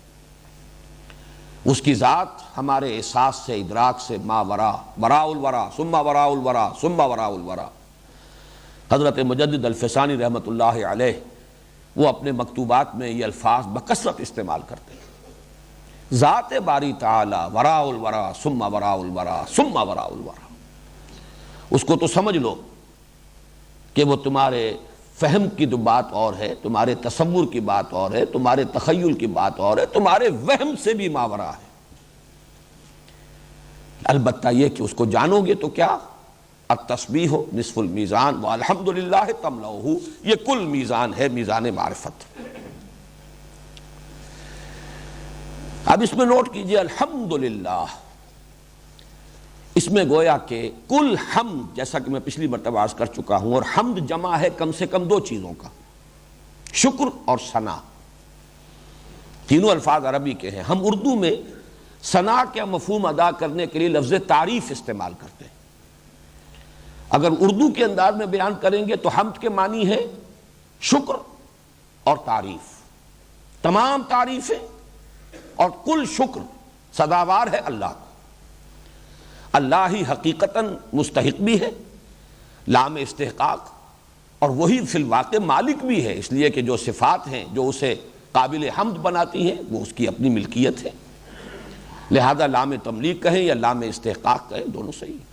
Speaker 1: اس کی ذات ہمارے احساس سے، ادراک سے ما وراء، وراء الورا ثم وراء الورا ثم وراء الورا۔ حضرت مجدد الفسانی رحمۃ اللہ علیہ وہ اپنے مکتوبات میں یہ الفاظ بکثرت استعمال کرتے ہیں، ذات باری تعالی وراء الورا ثم وراء الورا ثم وراء الورا۔ اس کو تو سمجھ لو کہ وہ تمہارے فہم کی جو بات اور ہے، تمہارے تصور کی بات اور ہے، تمہارے تخیل کی بات اور ہے، تمہارے وہم سے بھی ماورا ہے۔ البتہ یہ کہ اس کو جانو گے تو کیا؟ التسبیح نصف المیزان والحمدللہ تملؤہ، یہ کل میزان ہے، میزان معرفت۔ اب اس میں نوٹ کیجئے الحمدللہ، اس میں گویا کہ کل حمد، جیسا کہ میں پچھلی مرتبہ عرض کر چکا ہوں، اور حمد جمع ہے کم سے کم 2 چیزوں کا، شکر اور ثنا. تینوں الفاظ عربی کے ہیں. ہم اردو میں ثنا کا مفہوم ادا کرنے کے لیے لفظ تعریف استعمال کرتے ہیں. اگر اردو کے انداز میں بیان کریں گے تو حمد کے معنی ہے شکر اور تعریف، تمام تعریفیں اور کل شکر سزاوار ہے اللہ کو. اللہ ہی حقیقتاً مستحق بھی ہے، لام استحقاق، اور وہی فی الواقع مالک بھی ہے، اس لیے کہ جو صفات ہیں جو اسے قابل حمد بناتی ہیں وہ اس کی اپنی ملکیت ہے. لہذا لام تملیک کہیں یا لام استحقاق کہیں، دونوں صحیح ہیں.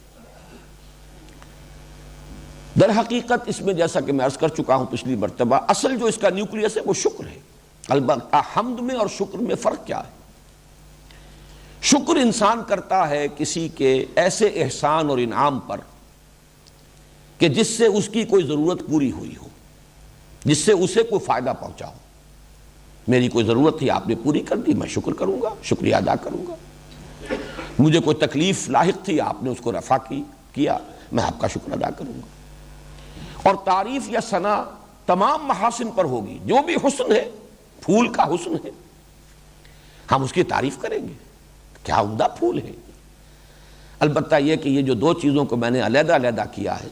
Speaker 1: در حقیقت اس میں جیسا کہ میں عرض کر چکا ہوں پچھلی مرتبہ، اصل جو اس کا نیوکلیس ہے وہ شکر ہے. البتہ حمد میں اور شکر میں فرق کیا ہے؟ شکر انسان کرتا ہے کسی کے ایسے احسان اور انعام پر کہ جس سے اس کی کوئی ضرورت پوری ہوئی ہو، جس سے اسے کوئی فائدہ پہنچا ہو. میری کوئی ضرورت تھی، آپ نے پوری کر دی، میں شکر کروں گا، شکریہ ادا کروں گا. مجھے کوئی تکلیف لاحق تھی، آپ نے اس کو رفع کیا، میں آپ کا شکر ادا کروں گا. اور تعریف یا ثنا تمام محاسن پر ہوگی. جو بھی حسن ہے، پھول کا حسن ہے، ہم اس کی تعریف کریں گے، کیا عمدہ پھول ہے. البتہ یہ کہ یہ جو 2 چیزوں کو میں نے علیحدہ علیحدہ کیا ہے،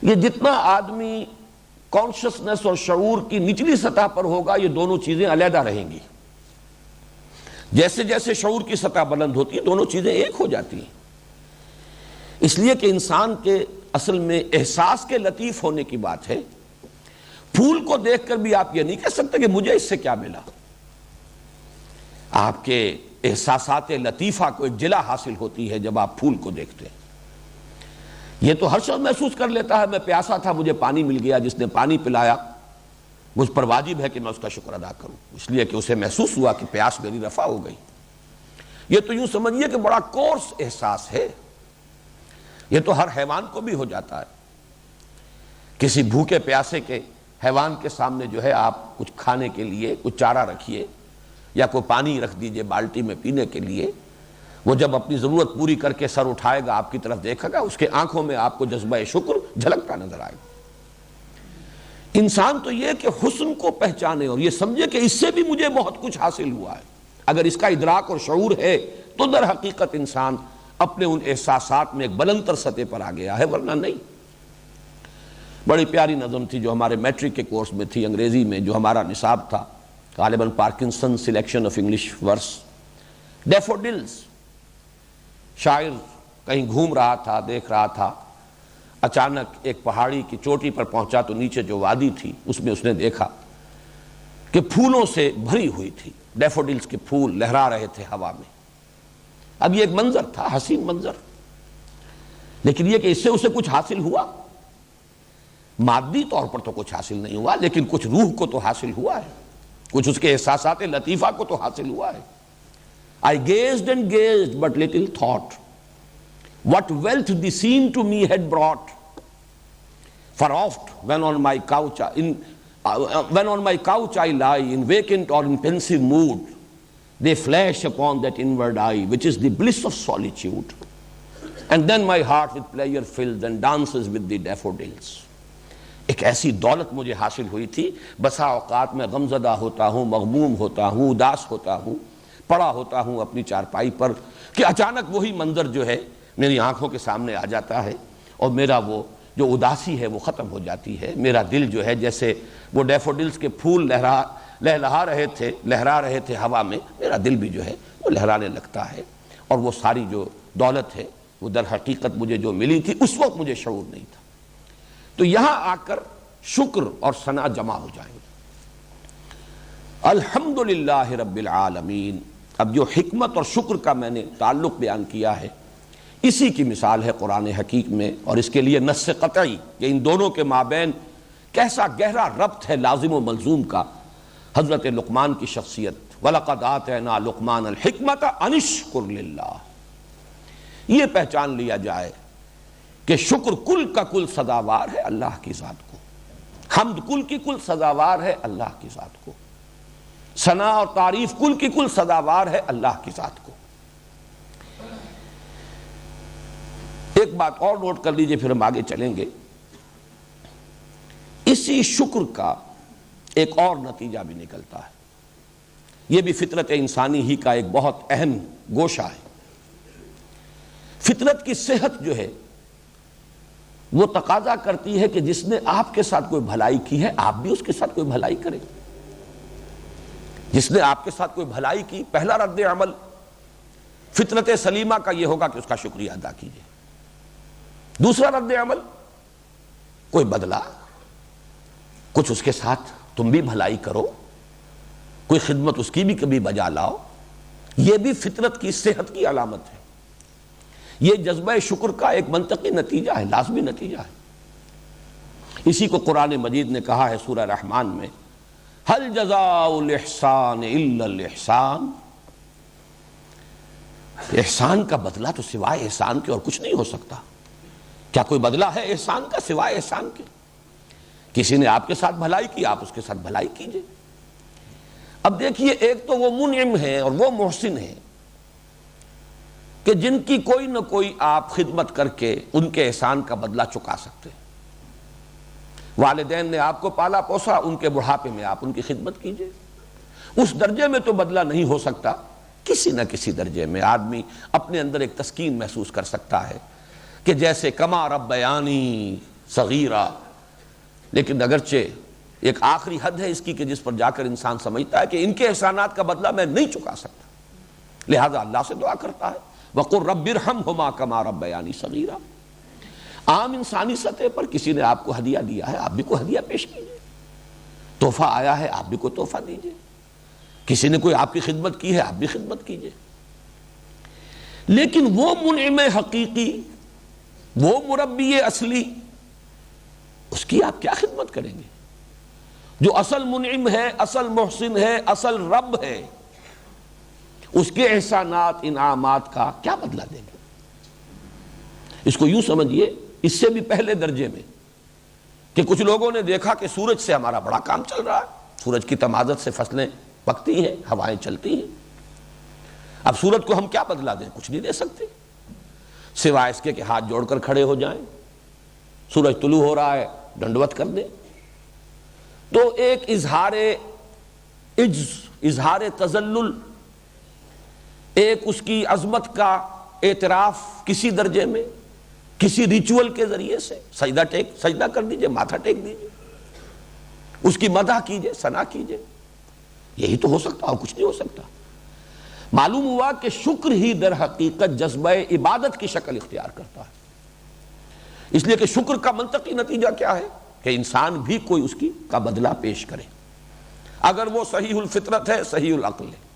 Speaker 1: یہ جتنا آدمی کانشسنس اور شعور کی نچلی سطح پر ہوگا یہ دونوں چیزیں علیحدہ رہیں گی. جیسے جیسے شعور کی سطح بلند ہوتی ہے دونوں چیزیں ایک ہو جاتی ہیں. اس لیے کہ انسان کے اصل میں احساس کے لطیف ہونے کی بات ہے. پھول کو دیکھ کر بھی آپ یہ نہیں کہہ سکتے کہ مجھے اس سے کیا ملا. آپ کے احساسات لطیفہ کو ایک جلا حاصل ہوتی ہے جب آپ پھول کو دیکھتے ہیں. یہ تو ہر شخص محسوس کر لیتا ہے، میں پیاسا تھا مجھے پانی مل گیا، جس نے پانی پلایا مجھ پر واجب ہے کہ میں اس کا شکر ادا کروں، اس لیے کہ اسے محسوس ہوا کہ پیاس میری رفع ہو گئی. یہ تو یوں سمجھیے کہ بڑا کورس احساس ہے. یہ تو ہر حیوان کو بھی ہو جاتا ہے. کسی بھوکے پیاسے کے حیوان کے سامنے جو ہے آپ کچھ کھانے کے لیے کچھ چارہ رکھیے یا کوئی پانی رکھ دیجئے بالٹی میں پینے کے لیے، وہ جب اپنی ضرورت پوری کر کے سر اٹھائے گا، آپ کی طرف دیکھے گا، اس کے آنکھوں میں آپ کو جذبہ شکر جھلکتا نظر آئے گا. انسان تو یہ کہ حسن کو پہچانے اور یہ سمجھے کہ اس سے بھی مجھے بہت کچھ حاصل ہوا ہے. اگر اس کا ادراک اور شعور ہے تو در حقیقت انسان اپنے ان احساسات میں ایک بلند تر سطح پر آ گیا ہے، ورنہ نہیں. بڑی پیاری نظم تھی جو ہمارے میٹرک کے کورس میں تھی انگریزی میں، جو ہمارا نصاب تھا، غالباً پارکنسن سلیکشن آف انگلش ورس. ڈیفوڈلز. شاعر کہیں گھوم رہا تھا، دیکھ رہا تھا، اچانک ایک پہاڑی کی چوٹی پر پہنچا تو نیچے جو وادی تھی اس میں اس نے دیکھا کہ پھولوں سے بھری ہوئی تھی. ڈیفوڈلز کے پھول لہرا رہے تھے ہوا میں. اب یہ ایک منظر تھا، حسین منظر، لیکن یہ کہ اس سے اسے کچھ حاصل ہوا. مادی طور پر تو کچھ حاصل نہیں ہوا، لیکن کچھ روح کو تو حاصل ہوا ہے، کچھ اس کے احساسات لطیفہ کو تو حاصل ہوا ہے. I gazed and gazed, but little thought what wealth the scene to me had brought. For oft, when on my couch I lie, in vacant or in pensive mood, they flash upon that inward eye, which is the bliss of solitude. And then my heart with pleasure fills and dances with the daffodils. ایک ایسی دولت مجھے حاصل ہوئی تھی. بسا اوقات میں غمزدہ ہوتا ہوں، مغموم ہوتا ہوں، اداس ہوتا ہوں، پڑا ہوتا ہوں اپنی چارپائی پر، کہ اچانک وہی منظر جو ہے میری آنکھوں کے سامنے آ جاتا ہے اور میرا وہ جو اداسی ہے وہ ختم ہو جاتی ہے. میرا دل جو ہے جیسے وہ ڈیفوڈلز کے پھول لہرا رہے تھے ہوا میں، میرا دل بھی جو ہے وہ لہرانے لگتا ہے. اور وہ ساری جو دولت ہے وہ در حقیقت مجھے جو ملی تھی اس وقت مجھے شعور نہیں تھا. تو یہاں آ کر شکر اور ثنا جمع ہو جائیں گے. الحمدللہ رب العالمین. اب جو حکمت اور شکر کا میں نے تعلق بیان کیا ہے، اسی کی مثال ہے قرآن حکیم میں، اور اس کے لیے نص قطعی کہ ان دونوں کے مابین کیسا گہرا ربط ہے لازم و ملزوم کا. حضرت لقمان کی شخصیت، وَلَقَدْ آتَيْنَا لُقْمَانَ الْحِكْمَةَ أَنِ اشْكُرْ لِلَّهِ. یہ پہچان لیا جائے کہ شکر کل کا کل سزاوار ہے اللہ کی ذات کو، حمد کل کی کل سزاوار ہے اللہ کی ذات کو، ثنا اور تعریف کل کی کل سزاوار ہے اللہ کی ذات کو. ایک بات اور نوٹ کر لیجئے، پھر ہم آگے چلیں گے۔ اسی شکر کا ایک اور نتیجہ بھی نکلتا ہے، یہ بھی فطرت انسانی ہی کا ایک بہت اہم گوشہ ہے۔ فطرت کی صحت جو ہے وہ تقاضا کرتی ہے کہ جس نے آپ کے ساتھ کوئی بھلائی کی ہے آپ بھی اس کے ساتھ کوئی بھلائی کریں۔ جس نے آپ کے ساتھ کوئی بھلائی کی، پہلا رد عمل فطرت سلیمہ کا یہ ہوگا کہ اس کا شکریہ ادا کیجیے۔ دوسرا رد عمل، کوئی بدلہ، کچھ اس کے ساتھ تم بھی بھلائی کرو، کوئی خدمت اس کی بھی کبھی بجا لاؤ۔ یہ بھی فطرت کی صحت کی علامت ہے۔ یہ جذبہ شکر کا ایک منطقی نتیجہ ہے، لازمی نتیجہ ہے۔ اسی کو قرآن مجید نے کہا ہے سورہ رحمان میں، هل جزاء الاحسان الا الاحسان۔ احسان کا بدلہ تو سوائے احسان کے اور کچھ نہیں ہو سکتا۔ کیا کوئی بدلہ ہے احسان کا سوائے احسان کے؟ کسی نے آپ کے ساتھ بھلائی کی، آپ اس کے ساتھ بھلائی کیجئے۔ اب دیکھیے، ایک تو وہ منعم ہے اور وہ محسن ہے کہ جن کی کوئی نہ کوئی آپ خدمت کر کے ان کے احسان کا بدلہ چکا سکتے ہیں۔ والدین نے آپ کو پالا پوسا، ان کے بڑھاپے میں آپ ان کی خدمت کیجئے۔ اس درجے میں تو بدلہ نہیں ہو سکتا، کسی نہ کسی درجے میں آدمی اپنے اندر ایک تسکین محسوس کر سکتا ہے کہ جیسے کما ربیانی صغیرہ، لیکن اگرچہ ایک آخری حد ہے اس کی کہ جس پر جا کر انسان سمجھتا ہے کہ ان کے احسانات کا بدلہ میں نہیں چکا سکتا، لہذا اللہ سے دعا کرتا ہے وَقُلْ رَبِّ ارْحَمْهُمَا كَمَا رَبَّيَانِي صَغِيرًا۔ عام انسانی سطح پر کسی نے آپ کو ہدیہ دیا ہے، آپ بھی کوئی ہدیہ پیش کیجئے۔ تحفہ آیا ہے، آپ بھی کوئی تحفہ دیجئے۔ کسی نے کوئی آپ کی خدمت کی ہے، آپ بھی خدمت کیجئے۔ لیکن وہ منعم حقیقی، وہ مربی اصلی، اس کی آپ کیا خدمت کریں گے؟ جو اصل منعم ہے، اصل محسن ہے، اصل رب ہے، اس کے احسانات انعامات کا کیا بدلہ دیں گے؟ اس کو یوں سمجھیے، اس سے بھی پہلے درجے میں کہ کچھ لوگوں نے دیکھا کہ سورج سے ہمارا بڑا کام چل رہا ہے، سورج کی تمازت سے فصلیں پکتی ہیں، ہوائیں چلتی ہیں۔ اب سورج کو ہم کیا بدلہ دیں؟ کچھ نہیں دے سکتے، سوائے اس کے کہ ہاتھ جوڑ کر کھڑے ہو جائیں، سورج طلوع ہو رہا ہے ڈنڈوت کر دیں۔ تو ایک اظہار عجز، اظہار تذلل، ایک اس کی عظمت کا اعتراف کسی درجے میں، کسی ریچول کے ذریعے سے سجدہ کر دیجئے، ماتھا ٹیک دیجئے، اس کی مدح کیجئے، ثنا کیجئے، یہی تو ہو سکتا، اور کچھ نہیں ہو سکتا۔ معلوم ہوا کہ شکر ہی در حقیقت جذبہ عبادت کی شکل اختیار کرتا ہے۔ اس لیے کہ شکر کا منطقی نتیجہ کیا ہے کہ انسان بھی کوئی اس کی کا بدلہ پیش کرے، اگر وہ صحیح الفطرت ہے، صحیح العقل ہے۔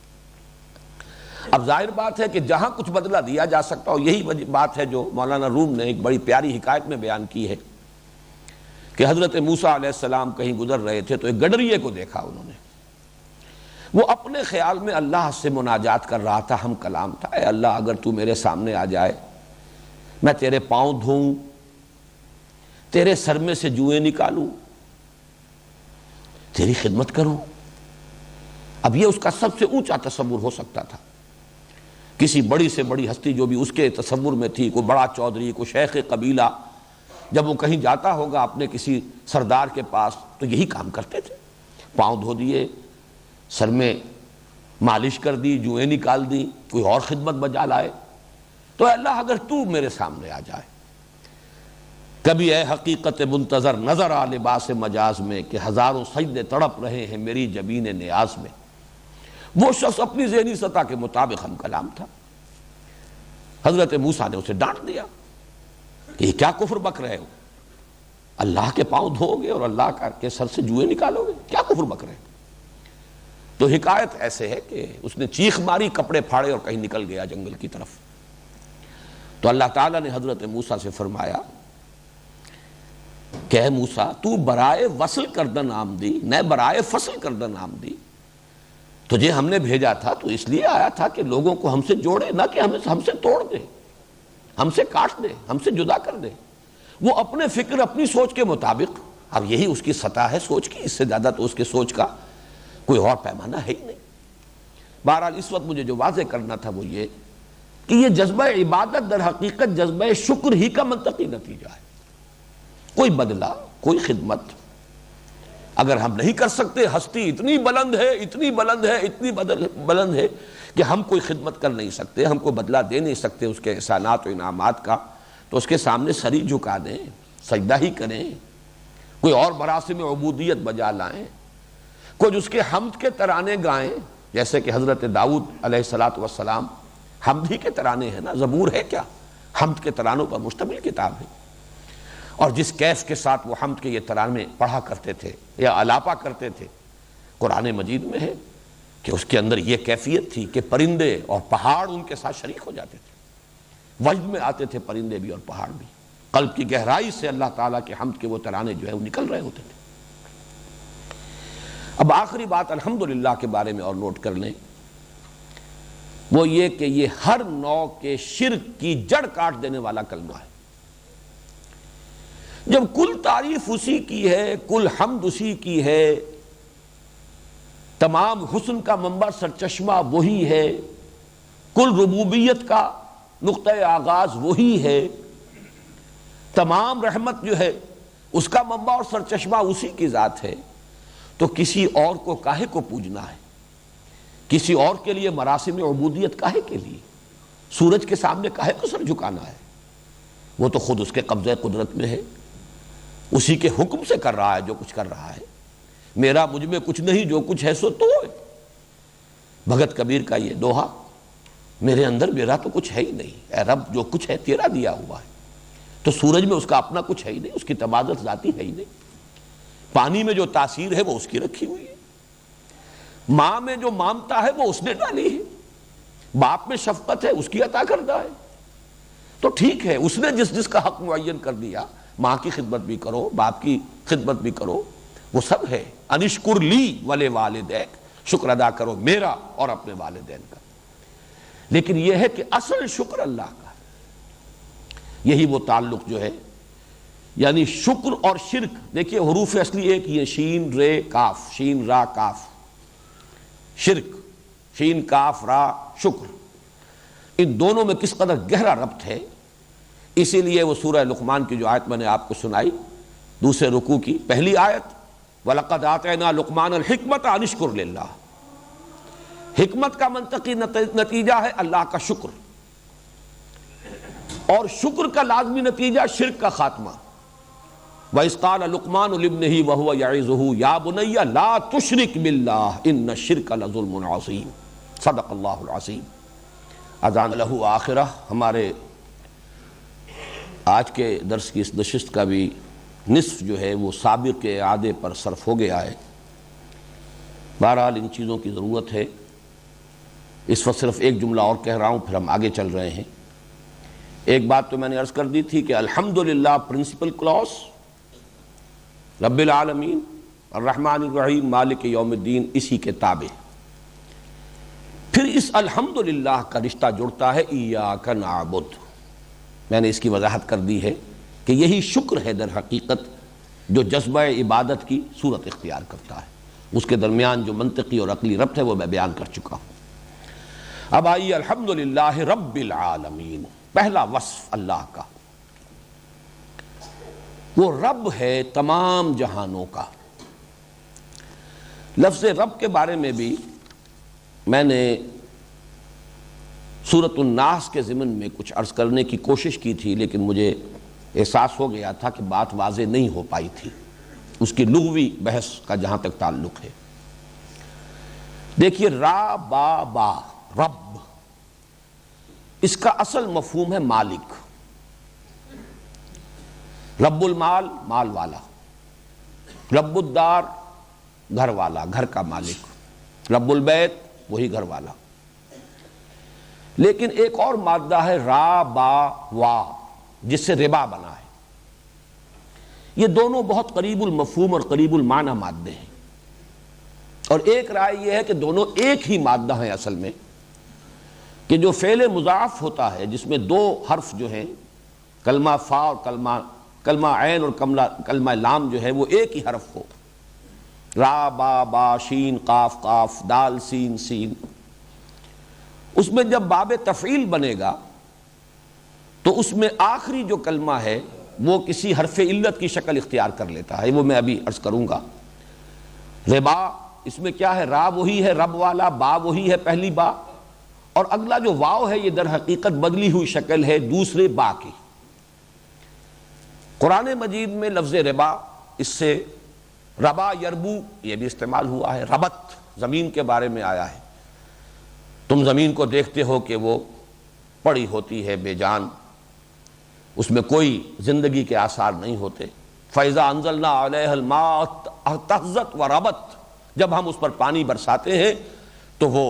Speaker 1: اب ظاہر بات ہے کہ جہاں کچھ بدلہ دیا جا سکتا ہو، یہی بات ہے جو مولانا روم نے ایک بڑی پیاری حکایت میں بیان کی ہے کہ حضرت موسیٰ علیہ السلام کہیں گزر رہے تھے تو ایک گڈریے کو دیکھا انہوں نے، وہ اپنے خیال میں اللہ سے مناجات کر رہا تھا، ہم کلام تھا، اے اللہ اگر تو میرے سامنے آ جائے، میں تیرے پاؤں دھوؤں، تیرے سر میں سے جوئیں نکالوں، تیری خدمت کروں۔ اب یہ اس کا سب سے اونچا تصور ہو سکتا تھا۔ کسی بڑی سے بڑی ہستی جو بھی اس کے تصور میں تھی، کوئی بڑا چودھری، کوئی شیخ قبیلہ، جب وہ کہیں جاتا ہوگا اپنے کسی سردار کے پاس تو یہی کام کرتے تھے، پاؤں دھو دیے، سر میں مالش کر دی، جوئیں نکال دی، کوئی اور خدمت بجا لائے۔ تو اللہ اگر تو میرے سامنے آ جائے، کبھی اے حقیقت منتظر نظر آ لباس مجاز میں کہ ہزاروں سجدے تڑپ رہے ہیں میری جبین نیاز میں۔ وہ شخص اپنی ذہنی سطح کے مطابق ہم کلام تھا۔ حضرت موسیٰ نے اسے ڈانٹ دیا کہ یہ کیا کفر بک رہے ہو، اللہ کے پاؤں دھو گے اور اللہ کے سر سے جوئیں نکالو گے، کیا کفر بک رہے ہو؟ تو حکایت ایسے ہے کہ اس نے چیخ ماری، کپڑے پھاڑے اور کہیں نکل گیا جنگل کی طرف۔ تو اللہ تعالیٰ نے حضرت موسیٰ سے فرمایا کہ اے موسیٰ تو برائے وصل کردن آمدی، نہ برائے فصل کردن آمدی، تجھے ہم نے بھیجا تھا تو اس لیے آیا تھا کہ لوگوں کو ہم سے جوڑے، نہ کہ ہم سے توڑ دے، ہم سے کاٹ دے، ہم سے جدا کر دے۔ وہ اپنے فکر، اپنی سوچ کے مطابق، اب یہی اس کی سطح ہے سوچ کی، اس سے زیادہ تو اس کے سوچ کا کوئی اور پیمانہ ہے ہی نہیں۔ بہرحال اس وقت مجھے جو واضح کرنا تھا وہ یہ کہ یہ جذبہ عبادت در حقیقت جذبہ شکر ہی کا منطقی نتیجہ ہے. کوئی بدلہ، کوئی خدمت اگر ہم نہیں کر سکتے، ہستی اتنی بلند ہے، اتنی بلند ہے، اتنی بلند ہے کہ ہم کوئی خدمت کر نہیں سکتے، ہم کو بدلہ دے نہیں سکتے اس کے احسانات و انعامات کا، تو اس کے سامنے سر ہی جھکا دیں، سجدہ ہی کریں، کوئی اور مراسم عبودیت بجا لائیں، کچھ اس کے حمد کے ترانے گائیں، جیسے کہ حضرت داؤد علیہ السلام حمد ہی کے ترانے ہیں نا، زبور ہے کیا، حمد کے ترانوں پر مشتمل کتاب ہے. اور جس کیف کے ساتھ وہ حمد کے یہ ترانے پڑھا کرتے تھے یا الاپا کرتے تھے، قرآن مجید میں ہے کہ اس کے اندر یہ کیفیت تھی کہ پرندے اور پہاڑ ان کے ساتھ شریک ہو جاتے تھے، وجد میں آتے تھے پرندے بھی اور پہاڑ بھی، قلب کی گہرائی سے اللہ تعالیٰ کے حمد کے وہ ترانے جو ہے وہ نکل رہے ہوتے تھے. اب آخری بات الحمدللہ کے بارے میں اور نوٹ کر لیں، وہ یہ کہ یہ ہر نوع کے شرک کی جڑ کاٹ دینے والا کلمہ ہے. جب کل تعریف اسی کی ہے، کل حمد اسی کی ہے، تمام حسن کا منبع سرچشمہ وہی ہے، کل ربوبیت کا نقطۂ آغاز وہی ہے، تمام رحمت جو ہے اس کا منبع اور سرچشمہ اسی کی ذات ہے، تو کسی اور کو کاہے کو پوجنا ہے، کسی اور کے لیے مراسم عبودیت کاہے کے لیے، سورج کے سامنے کاہے کو سر جھکانا ہے؟ وہ تو خود اس کے قبضہ قدرت میں ہے، اسی کے حکم سے کر رہا ہے جو کچھ کر رہا ہے. میرا مجھ میں کچھ نہیں، جو کچھ ہے سو تو ہے. بھگت کبیر کا یہ دوہا، میرے اندر میرا تو کچھ ہے ہی نہیں، اے رب جو کچھ ہے تیرا دیا ہوا ہے. تو سورج میں اس کا اپنا کچھ ہے ہی نہیں، اس کی تمازت ذاتی ہے ہی نہیں. پانی میں جو تاثیر ہے وہ اس کی رکھی ہوئی ہے، ماں میں جو مامتا ہے وہ اس نے ڈالی ہے، باپ میں شفقت ہے اس کی عطا کردہ ہے. تو ٹھیک ہے، اس نے جس کا حق معین کر دیا، ماں کی خدمت بھی کرو، باپ کی خدمت بھی کرو، وہ سب ہے. انشکر لی ولے والدیک، شکر ادا کرو میرا اور اپنے والدین کا. لیکن یہ ہے کہ اصل شکر اللہ کا، یہی وہ تعلق جو ہے، یعنی شکر اور شرک. دیکھیے حروف اصلی ایک یہ شین رے کاف، شین را کاف، شرک، شین کاف را شکر، ان دونوں میں کس قدر گہرا ربط ہے. اسی لیے وہ سورہ لقمان کی جو آیت میں نے آپ کو سنائی، دوسرے رکوع کی پہلی آیت، وَلَقَدْ آتَيْنَا لُقْمَانَ الْحِكْمَةَ أَنِ اشْكُرْ لِلَّهِ، حکمت کا منطقی نتیجہ ہے اللہ کا شکر، اور شکر کا لازمی نتیجہ شرک کا خاتمہ. وَإِذْ قَالَ لُقْمَانُ لِابْنِهِ وَهُوَ يَعِظُهُ يَا بُنَيَّ لَا تُشْرِكْ بِاللَّهِ إِنَّ الشِّرْكَ لَظُلْمٌ عَظِيمٌ. صدق اللہ العظیم. اذان لہ آخرہ. ہمارے آج کے درس کی اس نشست کا بھی نصف جو ہے وہ سابق کے اعادے پر صرف ہو گیا ہے. بہرحال ان چیزوں کی ضرورت ہے. اس وقت صرف ایک جملہ اور کہہ رہا ہوں، پھر ہم آگے چل رہے ہیں. ایک بات تو میں نے عرض کر دی تھی کہ الحمدللہ پرنسپل کلاس، رب العالمین الرحمن الرحیم مالک یوم الدین، اسی کے تابع. پھر اس الحمدللہ کا رشتہ جڑتا ہے ایاک نعبد. میں نے اس کی وضاحت کر دی ہے کہ یہی شکر ہے در حقیقت جو جذبہ عبادت کی صورت اختیار کرتا ہے. اس کے درمیان جو منطقی اور عقلی ربط ہے وہ میں بیان کر چکا ہوں. اب آئیے الحمدللہ رب العالمین. پہلا وصف اللہ کا، وہ رب ہے تمام جہانوں کا. لفظ رب کے بارے میں بھی میں نے سورۃ الناس کے ضمن میں کچھ عرض کرنے کی کوشش کی تھی، لیکن مجھے احساس ہو گیا تھا کہ بات واضح نہیں ہو پائی تھی اس کی لغوی بحث کا جہاں تک تعلق ہے. دیکھیے را با با، رب، اس کا اصل مفہوم ہے مالک. رب المال، مال والا. رب الدار، گھر والا، گھر کا مالک. رب البیت، وہی گھر والا. لیکن ایک اور مادہ ہے را با وا، جس سے ربا بنا ہے. یہ دونوں بہت قریب المفہوم اور قریب المعنی مادے ہیں، اور ایک رائے یہ ہے کہ دونوں ایک ہی مادہ ہیں اصل میں، کہ جو فعل مضاعف ہوتا ہے جس میں دو حرف جو ہیں، کلمہ فا اور کلمہ عین اور کلمہ لام جو ہے وہ ایک ہی حرف ہو. را با با، شین قاف قاف، دال سین سین. اس میں جب باب تفعیل بنے گا تو اس میں آخری جو کلمہ ہے وہ کسی حرف علت کی شکل اختیار کر لیتا ہے، وہ میں ابھی عرض کروں گا۔ ربا اس میں کیا ہے، را وہی ہے رب والا، با وہی ہے پہلی با، اور اگلا جو واو ہے یہ در حقیقت بدلی ہوئی شکل ہے دوسرے با کی۔ قرآن مجید میں لفظ ربا، اس سے ربا یربو یہ بھی استعمال ہوا ہے، ربط زمین کے بارے میں آیا ہے۔ تم زمین کو دیکھتے ہو کہ وہ پڑی ہوتی ہے بے جان، اس میں کوئی زندگی کے آثار نہیں ہوتے۔ فَإِذَا أَنزَلْنَا عَلَيْهَا الْمَاءَ اهْتَزَّتْ وَرَبَتْ، جب ہم اس پر پانی برساتے ہیں تو وہ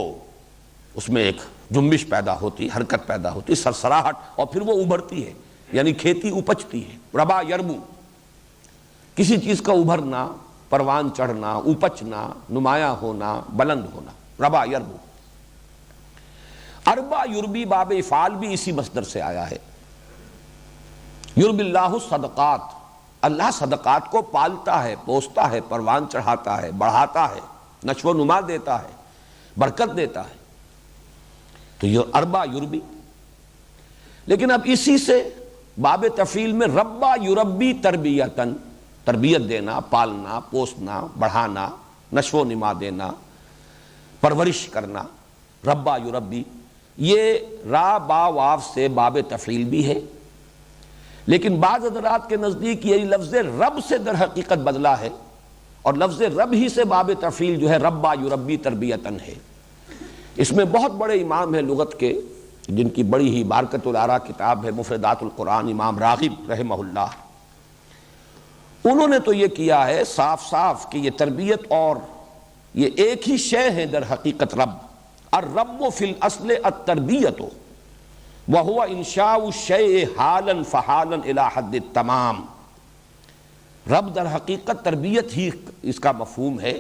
Speaker 1: اس میں ایک جنبش پیدا ہوتی، حرکت پیدا ہوتی، سرسراہٹ، اور پھر وہ ابھرتی ہے، یعنی کھیتی اپجتی ہے۔ ربا یربو، کسی چیز کا ابھرنا، پروان چڑھنا، اپچنا، نمایاں ہونا، بلند ہونا، ربا یربو۔ اربا یربی باب افعال بھی اسی مصدر سے آیا ہے۔ یربی اللہ صدقات، اللہ صدقات کو پالتا ہے، پوستا ہے، پروان چڑھاتا ہے، بڑھاتا ہے، نشو و نما دیتا ہے، برکت دیتا ہے، تو یہ اربا یربی۔ لیکن اب اسی سے باب تفعیل میں ربا یربی تربیتاً، تربیت دینا، پالنا، پوسنا، بڑھانا، نشو و نما دینا، پرورش کرنا، ربا یربی، یہ را با واو سے باب تفعیل بھی ہے، لیکن بعض حضرات کے نزدیک یہ لفظ رب سے در حقیقت بدلا ہے، اور لفظ رب ہی سے باب تفعیل جو ہے ربا یربی تربیتاً ہے۔ اس میں بہت بڑے امام ہیں لغت کے، جن کی بڑی ہی بارکۃ الآراء کتاب ہے مفردات القرآن، امام راغب رحمہ اللہ، انہوں نے تو یہ کیا ہے صاف صاف کہ یہ تربیت اور یہ ایک ہی شے ہے در حقیقت رب۔ الرب فی الاصل التربیت وہو انشاء الشیء حالا فحالا الی حد التمام۔ رب در حقیقت تربیت ہی اس کا مفہوم ہے،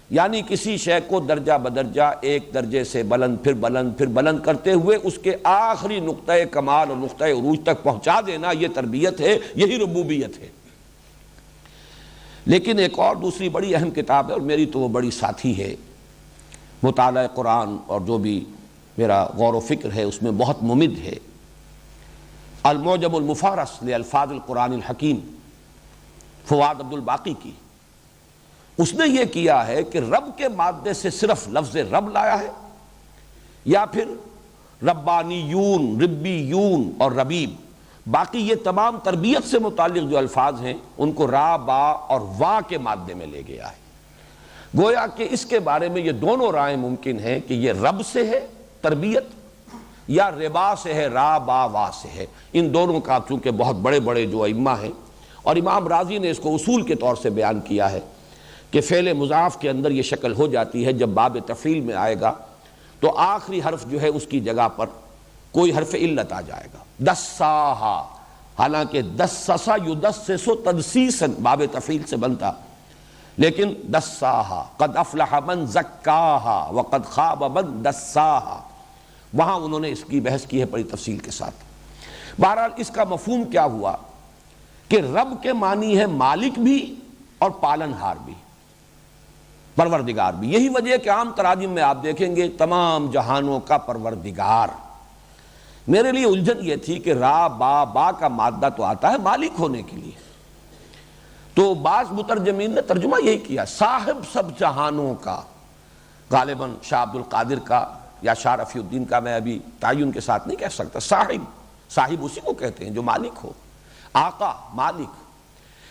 Speaker 1: یعنی کسی شے کو درجہ بدرجہ ایک درجے سے بلند پھر بلند پھر بلند کرتے ہوئے اس کے آخری نقطۂ کمال اور نقطۂ عروج تک پہنچا دینا، یہ تربیت ہے، یہی ربوبیت ہے۔ لیکن ایک اور دوسری بڑی اہم کتاب ہے، اور میری تو وہ بڑی ساتھی ہے، مطالعہ قرآن اور جو بھی میرا غور و فکر ہے اس میں بہت ممد ہے، المعجم المفارس لالفاظ القرآن الحکیم، فواد عبد الباقی کی۔ اس نے یہ کیا ہے کہ رب کے مادے سے صرف لفظ رب لایا ہے، یا پھر ربانیون، ربیون اور ربیب، باقی یہ تمام تربیت سے متعلق جو الفاظ ہیں ان کو را، با اور وا کے مادے میں لے گیا ہے۔ گویا کہ اس کے بارے میں یہ دونوں رائے ممکن ہیں کہ یہ رب سے ہے تربیت، یا ربا سے ہے، را با وا سے ہے۔ ان دونوں کا چونکہ بہت بڑے بڑے جو ائمہ ہیں، اور امام رازی نے اس کو اصول کے طور سے بیان کیا ہے کہ فعل مضاف کے اندر یہ شکل ہو جاتی ہے جب باب تفعیل میں آئے گا تو آخری حرف جو ہے اس کی جگہ پر کوئی حرف علت آ جائے گا، دساہا، حالانکہ دسسا یدسس تدسیسا باب تفعیل سے بنتا، لیکن دساہا، قد افلح من زکاہا وقد خاب من دساہا، وہاں انہوں نے اس کی بحث کی ہے بڑی تفصیل کے ساتھ۔ بہرحال اس کا مفہوم کیا ہوا کہ رب کے معنی ہے مالک بھی اور پالن ہار بھی، پروردگار بھی۔ یہی وجہ ہے کہ عام تراجم میں آپ دیکھیں گے تمام جہانوں کا پروردگار۔ میرے لیے الجھن یہ تھی کہ را، با کا مادہ تو آتا ہے مالک ہونے کے لیے، تو بعض مترجمین نے ترجمہ یہی کیا صاحب سب جہانوں کا، غالباً شاہ عبد القادر کا یا شاہ رفیع الدین کا، میں ابھی تعین کے ساتھ نہیں کہہ سکتا، صاحب اسی کو کہتے ہیں جو مالک ہو، آقا، مالک۔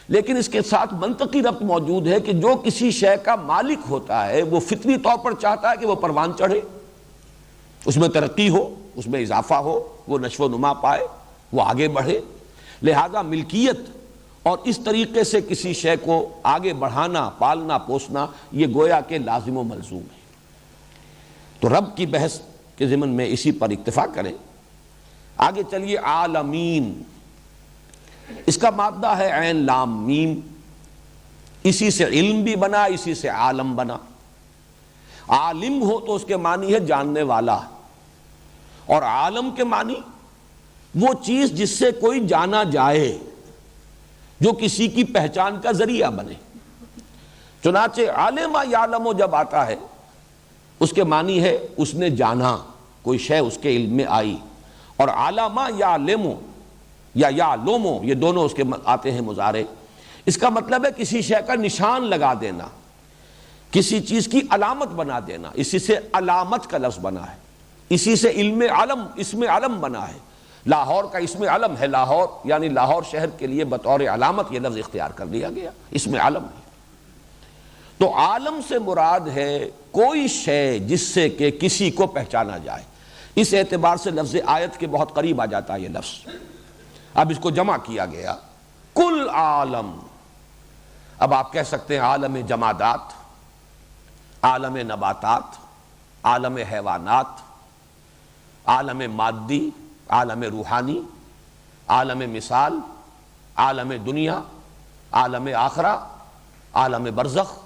Speaker 1: لیکن اس کے ساتھ منطقی ربط موجود ہے کہ جو کسی شے کا مالک ہوتا ہے وہ فطری طور پر چاہتا ہے کہ وہ پروان چڑھے، اس میں ترقی ہو، اس میں اضافہ ہو، وہ نشو و نما پائے، وہ آگے بڑھے۔ لہذا ملکیت اور اس طریقے سے کسی شے کو آگے بڑھانا، پالنا، پوسنا، یہ گویا کہ لازم و ملزوم ہے۔ تو رب کی بحث کے ضمن میں اسی پر اکتفا کریں۔ آگے چلیے، عالمین، اس کا مادہ ہے عین لام میم، اسی سے علم بھی بنا، اسی سے عالم بنا۔ عالم ہو تو اس کے معنی ہے جاننے والا، اور عالم کے معنی وہ چیز جس سے کوئی جانا جائے، جو کسی کی پہچان کا ذریعہ بنے۔ چنانچہ عالم یعلم جب آتا ہے اس کے معنی ہے اس نے جانا، کوئی شے اس کے علم میں آئی، اور علامہ یعلمو یا یعلمو یہ دونوں اس کے آتے ہیں مضارع، اس کا مطلب ہے کسی شے کا نشان لگا دینا، کسی چیز کی علامت بنا دینا، اسی سے علامت کا لفظ بنا ہے، اسی سے علم علم اسم علم بنا ہے۔ لاہور کا اسم علم ہے، لاہور یعنی لاہور شہر کے لیے بطور علامت یہ لفظ اختیار کر لیا گیا، اسم علم ہے۔ تو عالم سے مراد ہے کوئی شے جس سے کہ کسی کو پہچانا جائے، اس اعتبار سے لفظ آیت کے بہت قریب آ جاتا ہے یہ لفظ۔ اب اس کو جمع کیا گیا، کل عالم۔ اب آپ کہہ سکتے ہیں عالم جمادات، عالم نباتات، عالم حیوانات، عالم مادی، عالم روحانی، عالم مثال، عالم دنیا، عالم آخرہ، عالم برزخ۔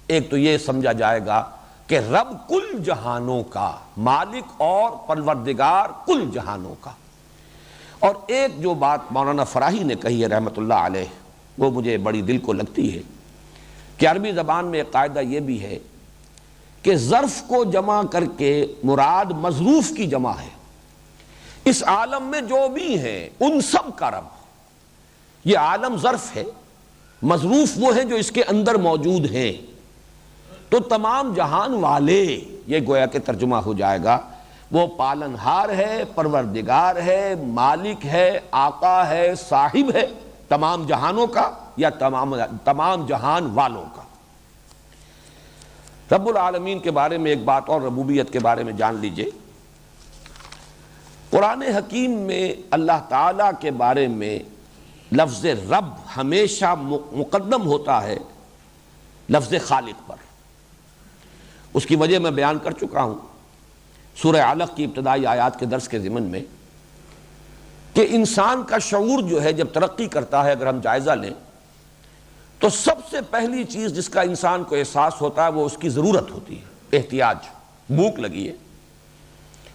Speaker 1: ایک تو یہ سمجھا جائے گا کہ رب کل جہانوں کا، مالک اور پروردگار کل جہانوں کا۔ اور ایک جو بات مولانا فراہی نے کہی ہے رحمۃ اللہ علیہ، وہ مجھے بڑی دل کو لگتی ہے کہ عربی زبان میں ایک قاعدہ یہ بھی ہے کہ ظرف کو جمع کر کے مراد مظروف کی جمع ہے۔ اس عالم میں جو بھی ہیں ان سب کا رب، یہ عالم ظرف ہے، مظروف وہ ہیں جو اس کے اندر موجود ہیں، تو تمام جہان والے، یہ گویا کہ ترجمہ ہو جائے گا، وہ پالنہار ہے، پروردگار ہے، مالک ہے، آقا ہے، صاحب ہے تمام جہانوں کا یا تمام جہان والوں کا۔ رب العالمین کے بارے میں ایک بات اور ربوبیت کے بارے میں جان لیجئے۔ قرآن حکیم میں اللہ تعالیٰ کے بارے میں لفظ رب ہمیشہ مقدم ہوتا ہے لفظ خالق پر۔ اس کی وجہ میں بیان کر چکا ہوں سورہ علق کی ابتدائی آیات کے درس کے ضمن میں، کہ انسان کا شعور جو ہے جب ترقی کرتا ہے، اگر ہم جائزہ لیں تو سب سے پہلی چیز جس کا انسان کو احساس ہوتا ہے وہ اس کی ضرورت ہوتی ہے، احتیاج۔ بھوک لگی ہے،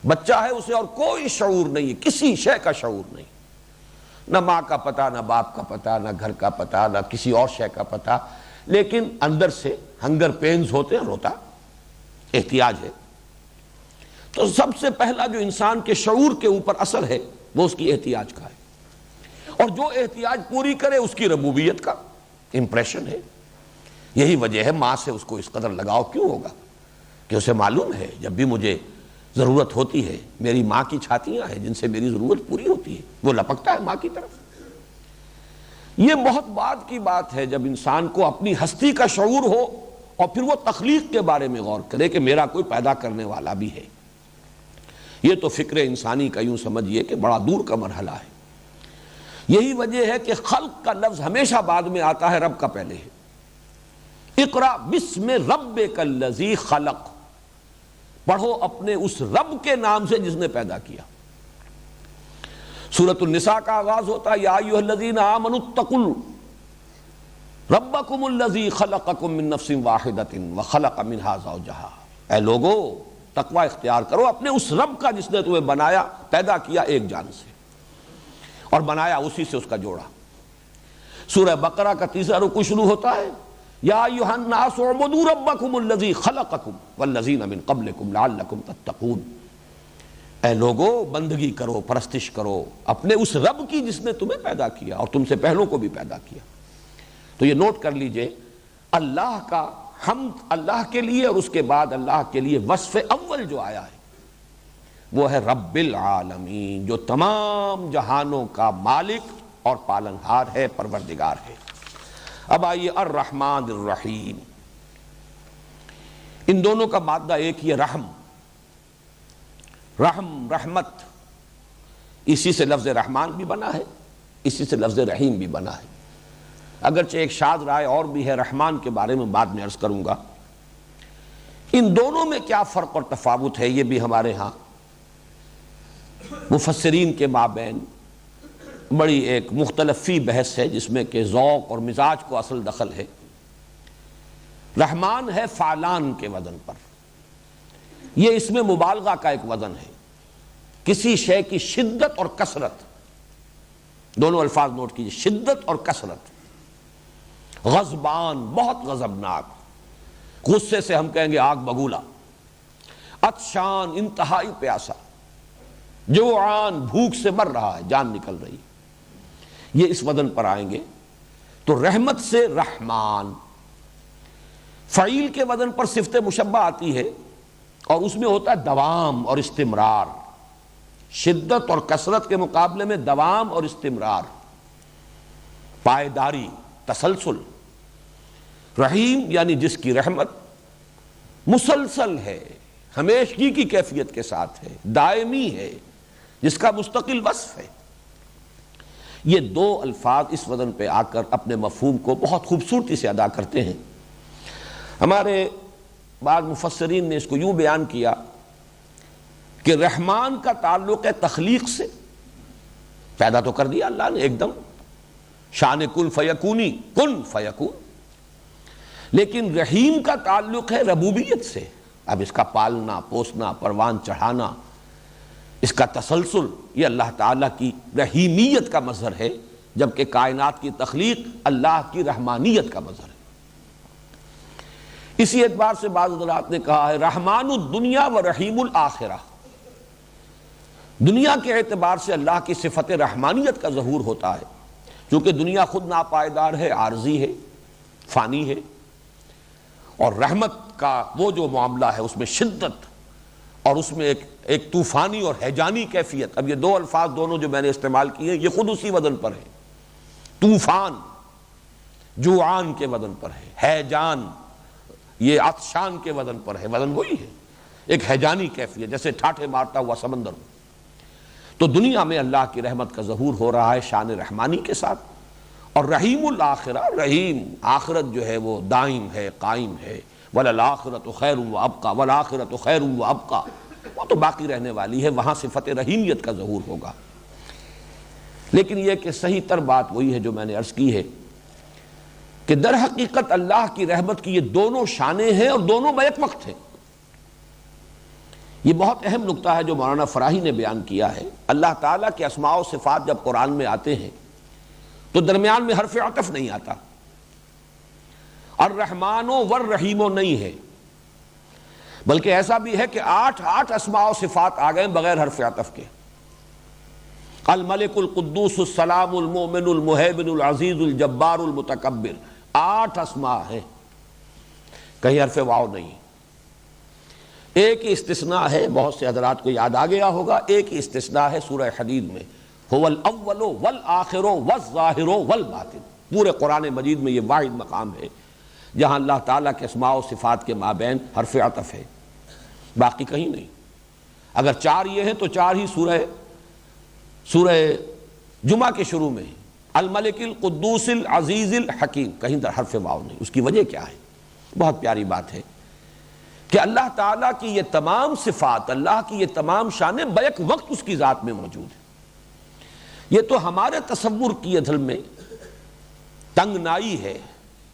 Speaker 1: بچہ ہے، اسے اور کوئی شعور نہیں ہے، کسی شے کا شعور نہیں، نہ ماں کا پتہ، نہ باپ کا پتہ، نہ گھر کا پتہ، نہ کسی اور شے کا پتہ، لیکن اندر سے ہنگر پینز ہوتے ہیں، روتا، احتیاج ہے۔ تو سب سے پہلا جو انسان کے شعور کے اوپر اثر ہے وہ اس کی احتیاج کا ہے، اور جو احتیاج پوری کرے اس کی ربوبیت کا امپریشن ہے۔ یہی وجہ ہے ماں سے اس کو اس قدر لگاؤ کیوں ہوگا کہ اسے معلوم ہے جب بھی مجھے ضرورت ہوتی ہے، میری ماں کی چھاتیاں ہیں جن سے میری ضرورت پوری ہوتی ہے، وہ لپکتا ہے ماں کی طرف۔ یہ بہت بعد کی بات ہے جب انسان کو اپنی ہستی کا شعور ہو اور پھر وہ تخلیق کے بارے میں غور کرے کہ میرا کوئی پیدا کرنے والا بھی ہے۔ یہ تو فکر انسانی کا یوں سمجھیے کہ بڑا دور کا مرحلہ ہے۔ یہی وجہ ہے کہ خلق کا لفظ ہمیشہ بعد میں آتا ہے، رب کا پہلے ہے۔ اقرا بسم ربک الذی خلق، پڑھو اپنے اس رب کے نام سے جس نے پیدا کیا۔ سورۃ النساء کا آغاز ہوتا ہے یا ایھا الذین آمنوا اتقوا ربکم الذی خلقکم من نفس واحدۃ وخلق منها زوجہا، اے لوگو تقوی اختیار کرو اپنے اس رب کا جس نے تمہیں بنایا، پیدا کیا ایک جان سے، اور بنایا اسی سے اس کا جوڑا۔ سورہ بقرہ کا تیسرا رکوع شروع ہوتا ہے یا ایھا الناس اعبدوا ربکم الذی خلقکم والذین من قبلکم لعلکم تتقون، اے لوگو بندگی کرو، پرستش کرو اپنے اس رب کی جس نے تمہیں پیدا کیا اور تم سے پہلوں کو بھی پیدا کیا۔ تو یہ نوٹ کر لیجئے، اللہ کا حمد اللہ کے لیے، اور اس کے بعد اللہ کے لیے وصف اول جو آیا ہے وہ ہے رب العالمین، جو تمام جہانوں کا مالک اور پالنہار ہے، پروردگار ہے۔ اب آئیے الرحمن الرحیم، ان دونوں کا مادہ ایک ہی ہے، رحم، رحم، رحمت، اسی سے لفظ رحمان بھی بنا ہے، اسی سے لفظ رحیم بھی بنا ہے۔ اگرچہ ایک شاذ رائے اور بھی ہے رحمان کے بارے میں بعد میں عرض کروں گا۔ ان دونوں میں کیا فرق اور تفاوت ہے یہ بھی ہمارے ہاں مفسرین کے مابین بڑی ایک مختلف فی بحث ہے، جس میں کہ ذوق اور مزاج کو اصل دخل ہے۔ رحمان ہے فعلان کے وزن پر، یہ اس میں مبالغہ کا ایک وزن ہے، کسی شے کی شدت اور کثرت، دونوں الفاظ نوٹ کیجئے، شدت اور کثرت۔ غضبان، بہت غضبناک، غصے سے ہم کہیں گے آگ بگولا، عطشان انتہائی پیاسا، جوعان بھوک سے مر رہا ہے، جان نکل رہی ہے، یہ اس وزن پر آئیں گے تو رحمت سے رحمان، فعیل کے وزن پر صفت مشبہ آتی ہے اور اس میں ہوتا ہے دوام اور استمرار، شدت اور کثرت کے مقابلے میں دوام اور استمرار، پائیداری، تسلسل۔ رحیم یعنی جس کی رحمت مسلسل ہے، ہمیشگی کی کیفیت کے ساتھ ہے، دائمی ہے، جس کا مستقل وصف ہے۔ یہ دو الفاظ اس وزن پہ آ کر اپنے مفہوم کو بہت خوبصورتی سے ادا کرتے ہیں۔ ہمارے بعض مفسرین نے اس کو یوں بیان کیا کہ رحمان کا تعلق ہے تخلیق سے، پیدا تو کر دیا اللہ نے ایک دم، شان کن فیکونی، کن فیکون، لیکن رحیم کا تعلق ہے ربوبیت سے، اب اس کا پالنا پوسنا پروان چڑھانا، اس کا تسلسل، یہ اللہ تعالیٰ کی رحیمیت کا مظہر ہے، جبکہ کائنات کی تخلیق اللہ کی رحمانیت کا مظہر ہے۔ اسی اعتبار سے بعض حضرات نے کہا ہے رحمان الدنیا و رحیم الآخرہ، دنیا کے اعتبار سے اللہ کی صفت رحمانیت کا ظہور ہوتا ہے، کیونکہ دنیا خود ناپائیدار ہے، عارضی ہے، فانی ہے، اور رحمت کا وہ جو معاملہ ہے اس میں شدت اور اس میں ایک طوفانی اور ہیجانی کیفیت۔ اب یہ دو الفاظ دونوں جو میں نے استعمال کیے یہ خود اسی وزن پر ہے، طوفان جوعان کے وزن پر ہے، ہیجان یہ عطشان کے وزن پر ہے، وزن وہی ہے، ایک ہیجانی کیفیت جیسے ٹھاٹھے مارتا ہوا سمندر ہو۔ تو دنیا میں اللہ کی رحمت کا ظہور ہو رہا ہے شان رحمانی کے ساتھ، اور رحیم الآخرہ، رحیم آخرت جو ہے وہ دائم ہے، قائم ہے، وَلَلْآخِرَةُ خَيْرٌ وَأَبْقَىٰ وَالْآخِرَةُ خَيْرٌ وَأَبْقَىٰ، وہ تو باقی رہنے والی ہے، وہاں صفت رحیمیت کا ظہور ہوگا۔ لیکن یہ کہ صحیح تر بات وہی ہے جو میں نے عرض کی ہے کہ در حقیقت اللہ کی رحمت کی یہ دونوں شانیں ہیں اور دونوں بیک وقت ہیں۔ یہ بہت اہم نکتہ ہے جو مولانا فراہی نے بیان کیا ہے۔ اللہ تعالیٰ کے اسماء و صفات جب قرآن میں آتے ہیں تو درمیان میں حرف عطف نہیں آتا، الرحمن والرحیم نہیں ہے، بلکہ ایسا بھی ہے کہ 8 اسماء و صفات آ گئے بغیر حرف عطف کے، الملک القدوس السلام المؤمن المہیمن العزیز الجبار المتکبر، 8 اسماء ہیں، کہیں حرف واو نہیں۔ ایک ہی استثناء ہے، بہت سے حضرات کو یاد آ گیا ہوگا، ایک ہی استثناء ہے سورہ حدید میں، هو الاول والآخر والظاہر والباطن۔ پورے قرآن مجید میں یہ واحد مقام ہے جہاں اللہ تعالیٰ کے اسماء و صفات کے مابین حرف عطف ہے، باقی کہیں نہیں۔ اگر 4 یہ ہیں تو 4 ہی سورہ جمعہ کے شروع میں الملک القدوس العزیز الحکیم، کہیں در حرف واو نہیں۔ اس کی وجہ کیا ہے؟ بہت پیاری بات ہے کہ اللہ تعالیٰ کی یہ تمام صفات، اللہ کی یہ تمام شانیں بیک وقت اس کی ذات میں موجود ہیں۔ یہ تو ہمارے تصور کی عدل میں تنگ نائی ہے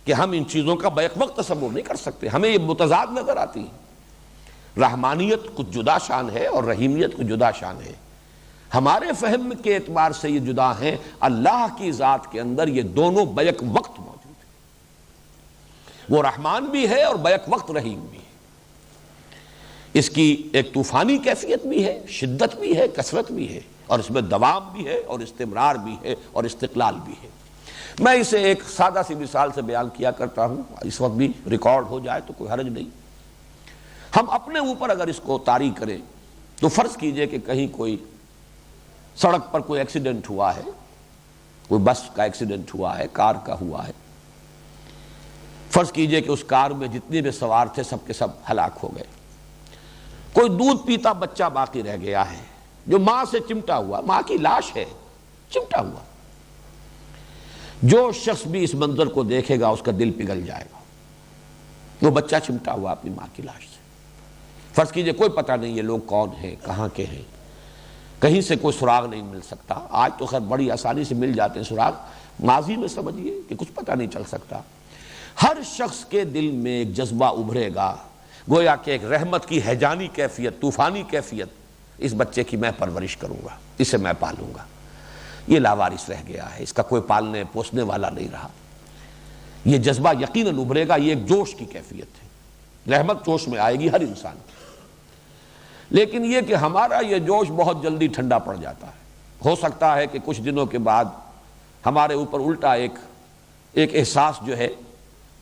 Speaker 1: کہ ہم ان چیزوں کا بیک وقت تصور نہیں کر سکتے، ہمیں یہ متضاد نظر آتی ہیں۔ رحمانیت کچھ جدا شان ہے اور رحیمیت کچھ جدا شان ہے، ہمارے فہم کے اعتبار سے یہ جدا ہیں، اللہ کی ذات کے اندر یہ دونوں بیک وقت موجود ہیں، وہ رحمان بھی ہے اور بیک وقت رحیم بھی ہے۔ اس کی ایک طوفانی کیفیت بھی ہے، شدت بھی ہے، کثرت بھی ہے، اور اس میں دوام بھی ہے اور استمرار بھی ہے اور استقلال بھی ہے۔ میں اسے ایک سادہ سی مثال سے بیان کیا کرتا ہوں، اس وقت بھی ریکارڈ ہو جائے تو کوئی حرج نہیں۔ ہم اپنے اوپر اگر اس کو طاری کریں تو فرض کیجئے کہ کہیں کوئی سڑک پر کوئی ایکسیڈنٹ ہوا ہے، کوئی بس کا ایکسیڈنٹ ہوا ہے، کار کا ہوا ہے، فرض کیجئے کہ اس کار میں جتنے بھی سوار تھے سب کے سب ہلاک ہو گئے، کوئی دودھ پیتا بچہ باقی رہ گیا ہے جو ماں سے چمٹا ہوا، ماں کی لاش ہے، چمٹا ہوا۔ جو شخص بھی اس منظر کو دیکھے گا اس کا دل پگھل جائے گا، وہ بچہ چمٹا ہوا اپنی ماں کی لاش سے۔ فرض کیجئے کوئی پتہ نہیں یہ لوگ کون ہیں، کہاں کے ہیں، کہیں سے کوئی سراغ نہیں مل سکتا۔ آج تو خیر بڑی آسانی سے مل جاتے ہیں سراغ، ماضی میں سمجھیے کہ کچھ پتہ نہیں چل سکتا۔ ہر شخص کے دل میں ایک جذبہ ابھرے گا، گویا کہ ایک رحمت کی ہیجانی کیفیت، طوفانی کیفیت، اس بچے کی میں پرورش کروں گا، اسے میں پالوں گا، یہ لاوارث رہ گیا ہے، اس کا کوئی پالنے پوسنے والا نہیں رہا۔ یہ جذبہ یقیناً ابھرے گا، یہ ایک جوش کی کیفیت ہے، رحمت جوش میں آئے گی ہر انسان کی۔ لیکن یہ کہ ہمارا یہ جوش بہت جلدی ٹھنڈا پڑ جاتا ہے. ہو سکتا ہے کہ کچھ دنوں کے بعد ہمارے اوپر الٹا ایک احساس جو ہے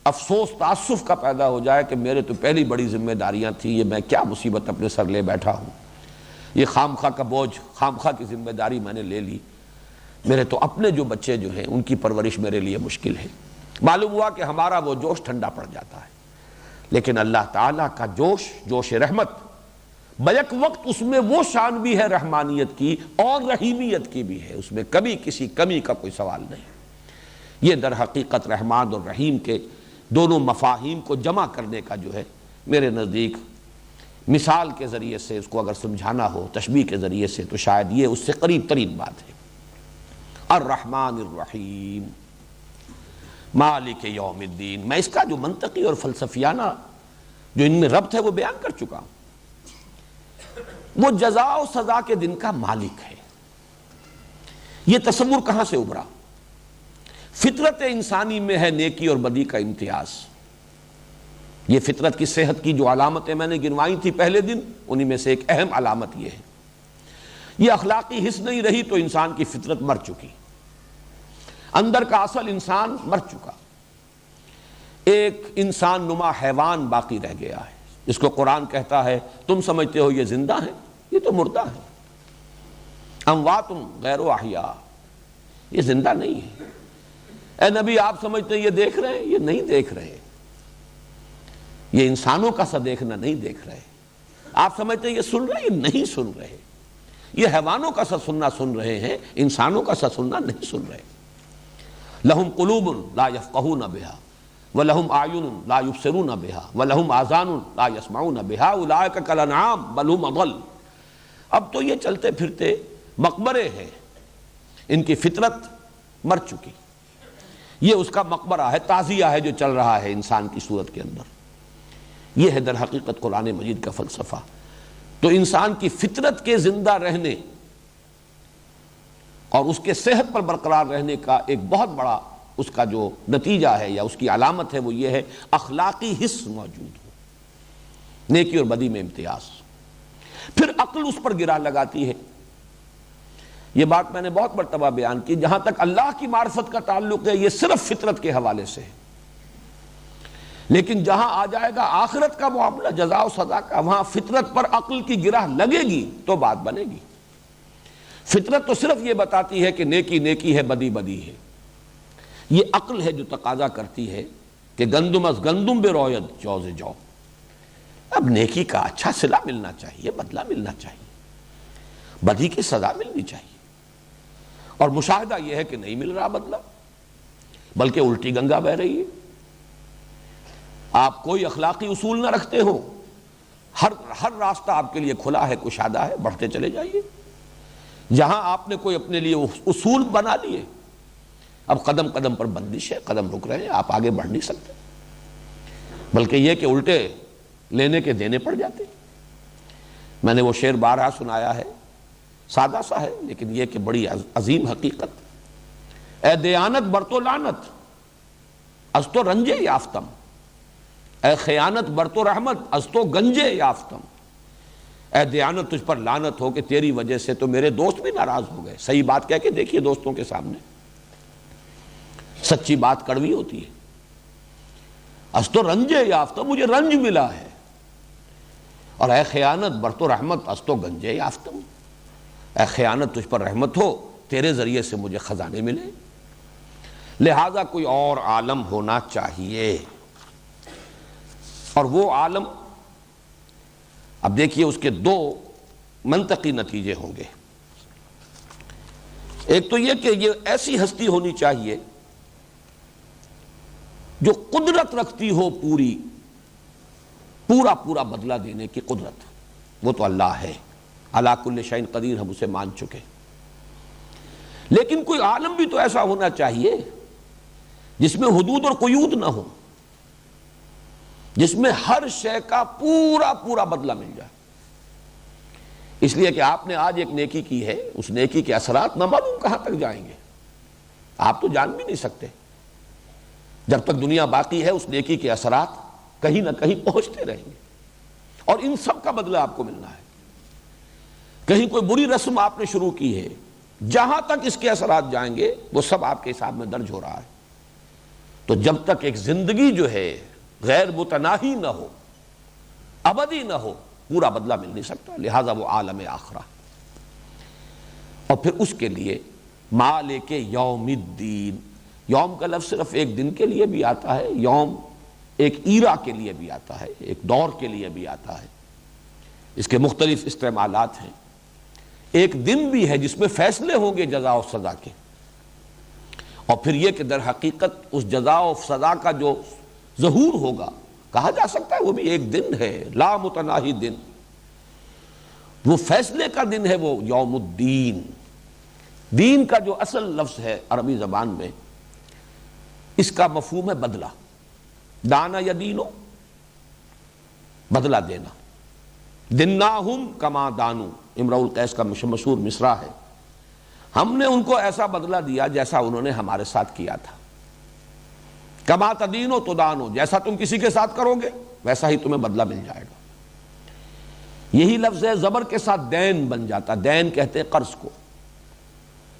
Speaker 1: افسوس تعسف کا پیدا ہو جائے کہ میرے تو پہلی بڑی ذمہ داریاں تھیں، یہ میں کیا مصیبت اپنے سر لے بیٹھا ہوں، یہ خامخواہ کا بوجھ، خامخواہ کی ذمہ داری میں نے لے لی، میرے تو اپنے جو بچے جو ہیں ان کی پرورش میرے لیے مشکل ہے. معلوم ہوا کہ ہمارا وہ جوش ٹھنڈا پڑ جاتا ہے. لیکن اللہ تعالیٰ کا جوش رحمت، بیک وقت اس میں وہ شان بھی ہے رحمانیت کی اور رحیمیت کی بھی ہے، اس میں کبھی کسی کمی کا کوئی سوال نہیں. یہ در حقیقت رحمان اور رحیم کے دونوں مفاہیم کو جمع کرنے کا جو ہے میرے نزدیک مثال کے ذریعے سے اس کو اگر سمجھانا ہو، تشبیہ کے ذریعے سے، تو شاید یہ اس سے قریب ترین بات ہے. الرحمن الرحیم مالک یوم الدین. میں اس کا جو منطقی اور فلسفیانہ جو ان میں ربط ہے وہ بیان کر چکا ہوں. وہ جزا و سزا کے دن کا مالک ہے. یہ تصور کہاں سے ابھرا؟ فطرت انسانی میں ہے نیکی اور بدی کا امتیاز. یہ فطرت کی صحت کی جو علامتیں میں نے گنوائی تھی پہلے دن، انہی میں سے ایک اہم علامت یہ ہے. یہ اخلاقی حس نہیں رہی تو انسان کی فطرت مر چکی، اندر کا اصل انسان مر چکا. ایک انسان نما حیوان باقی رہ گیا ہے جس کو قرآن کہتا ہے تم سمجھتے ہو یہ زندہ ہے، یہ تو مردہ ہے. اموات غیر احیاء، یہ زندہ نہیں ہے. اے نبی آپ سمجھتے ہیں یہ دیکھ رہے ہیں، یہ نہیں دیکھ رہے. یہ انسانوں کا سا دیکھنا نہیں دیکھ رہے. آپ سمجھتے ہیں یہ سن رہے ہیں، یہ نہیں سن رہے. یہ حیوانوں کا سا سننا سن رہے ہیں، انسانوں کا سا سننا نہیں سن رہے. لہم قلوب لا یفقہون بہا وَلَهُمْ أَعْيُنٌ لَا يُبْصِرُونَ بِهَا وَلَهُمْ آذَانٌ لَا يَسْمَعُونَ بِهَا أُولَٰئِكَ كَالْأَنْعَامِ بَلْ هُمْ أَضَلُّ. اب تو یہ چلتے پھرتے مقبرے ہیں، ان کی فطرت مر چکی. یہ اس کا مقبرہ ہے، تعزیہ ہے جو چل رہا ہے انسان کی صورت کے اندر. یہ ہے در حقیقت قرآن مجید کا فلسفہ. تو انسان کی فطرت کے زندہ رہنے اور اس کے صحت پر برقرار رہنے کا ایک بہت بڑا اس کا جو نتیجہ ہے یا اس کی علامت ہے وہ یہ ہے اخلاقی حس موجود ہو، نیکی اور بدی میں امتیاز. پھر عقل اس پر گرا لگاتی ہے. یہ بات میں نے بہت مرتبہ بیان کی. جہاں تک اللہ کی معرفت کا تعلق ہے یہ صرف فطرت کے حوالے سے ہے، لیکن جہاں آ جائے گا آخرت کا معاملہ، جزا و سزا کا، وہاں فطرت پر عقل کی گرہ لگے گی تو بات بنے گی. فطرت تو صرف یہ بتاتی ہے کہ نیکی نیکی ہے، بدی بدی ہے. یہ عقل ہے جو تقاضا کرتی ہے کہ گندم از گندم بے روید جوز جو. اب نیکی کا اچھا صلہ ملنا چاہیے، بدلہ ملنا چاہیے، بدی کی سزا ملنی چاہیے. اور مشاہدہ یہ ہے کہ نہیں مل رہا بدلہ، بلکہ الٹی گنگا بہ رہی ہے. آپ کوئی اخلاقی اصول نہ رکھتے ہو، ہر راستہ آپ کے لیے کھلا ہے، کشادہ ہے، بڑھتے چلے جائیے. جہاں آپ نے کوئی اپنے لیے اصول بنا لیے، اب قدم قدم پر بندش ہے، قدم رک رہے ہیں، آپ آگے بڑھ نہیں سکتے، بلکہ یہ کہ الٹے لینے کے دینے پڑ جاتے. میں نے وہ شعر بارہا سنایا ہے، سادہ سا ہے لیکن یہ کہ بڑی عظیم حقیقت. اے دیانت بر تو لعنت از تو رنجے یافتم، اے خیانت بر تو رحمت از تو گنجے یافتم. اے دیانت تجھ پر لعنت ہو کہ تیری وجہ سے تو میرے دوست بھی ناراض ہو گئے. صحیح بات کہہ کے دیکھیے دوستوں کے سامنے، سچی بات کڑوی ہوتی ہے. از تو رنجے یافتم، مجھے رنج ملا ہے. اور اے خیانت بر تو رحمت از تو گنجے یافتم، اے خیانت تجھ پر رحمت ہو، تیرے ذریعے سے مجھے خزانے ملے. لہذا کوئی اور عالم ہونا چاہیے، اور وہ عالم اب دیکھیے اس کے دو منطقی نتیجے ہوں گے. ایک تو یہ کہ یہ ایسی ہستی ہونی چاہیے جو قدرت رکھتی ہو پورا بدلہ دینے کی قدرت. وہ تو اللہ ہے، علی کل شیء قدیر، ہم اسے مان چکے. لیکن کوئی عالم بھی تو ایسا ہونا چاہیے جس میں حدود اور قیود نہ ہو، جس میں ہر شے کا پورا بدلہ مل جائے. اس لیے کہ آپ نے آج ایک نیکی کی ہے، اس نیکی کے اثرات نہ معلوم کہاں تک جائیں گے، آپ تو جان بھی نہیں سکتے. جب تک دنیا باقی ہے اس نیکی کے اثرات کہیں نہ کہیں پہنچتے رہیں گے، اور ان سب کا بدلہ آپ کو ملنا ہے. کہیں کوئی بری رسم آپ نے شروع کی ہے، جہاں تک اس کے اثرات جائیں گے وہ سب آپ کے حساب میں درج ہو رہا ہے۔ تو جب تک ایک زندگی جو ہے غیر متناہی نہ ہو، ابدی نہ ہو، پورا بدلہ مل نہیں سکتا، لہذا وہ عالم آخرہ۔ اور پھر اس کے لیے مالک یوم الدین، یوم کا لفظ صرف ایک دن کے لیے بھی آتا ہے، یوم ایک ایرا کے لیے بھی آتا ہے، ایک دور کے لیے بھی آتا ہے، اس کے مختلف استعمالات ہیں۔ ایک دن بھی ہے جس میں فیصلے ہوں گے جزا و سزا کے، اور پھر یہ کہ در حقیقت اس جزا و سزا کا جو ظہور ہوگا، کہا جا سکتا ہے وہ بھی ایک دن ہے، لا متناہی دن، وہ فیصلے کا دن ہے، وہ یوم الدین۔ دین کا جو اصل لفظ ہے عربی زبان میں، اس کا مفہوم ہے بدلہ، دانا یدینو، بدلہ دینا، دناہم کما دانو، امرؤ القیس کا مشہور مصرع ہے، ہم نے ان کو ایسا بدلہ دیا جیسا انہوں نے ہمارے ساتھ کیا تھا، کما تدینو تدانو، جیسا تم کسی کے ساتھ کرو گے ویسا ہی تمہیں بدلہ مل جائے گا۔ یہی لفظ ہے، زبر کے ساتھ دین بن جاتا، دین کہتے ہیں قرض کو،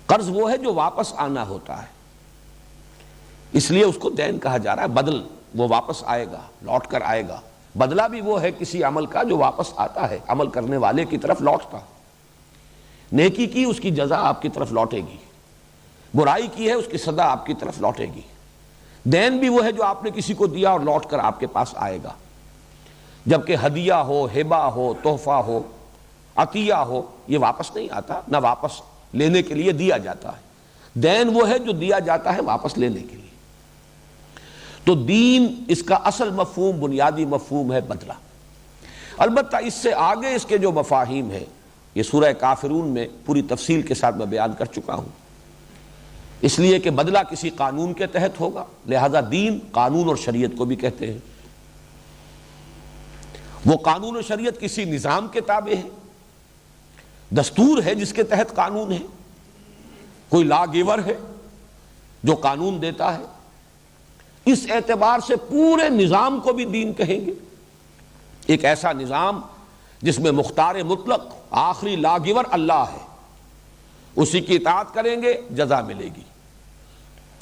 Speaker 1: قرض وہ ہے جو واپس آنا ہوتا ہے، اس لیے اس کو دین کہا جا رہا ہے، بدل، وہ واپس آئے گا، لوٹ کر آئے گا۔ بدلہ بھی وہ ہے کسی عمل کا جو واپس آتا ہے، عمل کرنے والے کی طرف لوٹتا، نیکی کی اس کی جزا آپ کی طرف لوٹے گی، برائی کی ہے اس کی سزا آپ کی طرف لوٹے گی۔ دین بھی وہ ہے جو آپ نے کسی کو دیا اور لوٹ کر آپ کے پاس آئے گا، جبکہ ہدیہ ہو، ہبہ ہو، تحفہ ہو، عطیہ ہو، یہ واپس نہیں آتا، نہ واپس لینے کے لیے دیا جاتا ہے۔ دین وہ ہے جو دیا جاتا ہے واپس لینے کے لیے۔ تو دین اس کا اصل مفہوم، بنیادی مفہوم ہے بدلہ۔ البتہ اس سے آگے اس کے جو مفاہیم ہیں، یہ سورہ کافرون میں پوری تفصیل کے ساتھ میں بیان کر چکا ہوں، اس لیے کہ بدلہ کسی قانون کے تحت ہوگا، لہذا دین قانون اور شریعت کو بھی کہتے ہیں۔ وہ قانون و شریعت کسی نظام کے تابع ہے، دستور ہے جس کے تحت قانون ہے، کوئی لا گیور ہے جو قانون دیتا ہے، اس اعتبار سے پورے نظام کو بھی دین کہیں گے۔ ایک ایسا نظام جس میں مختار مطلق آخری لا گیور اللہ ہے، اسی کی اطاعت کریں گے جزا ملے گی،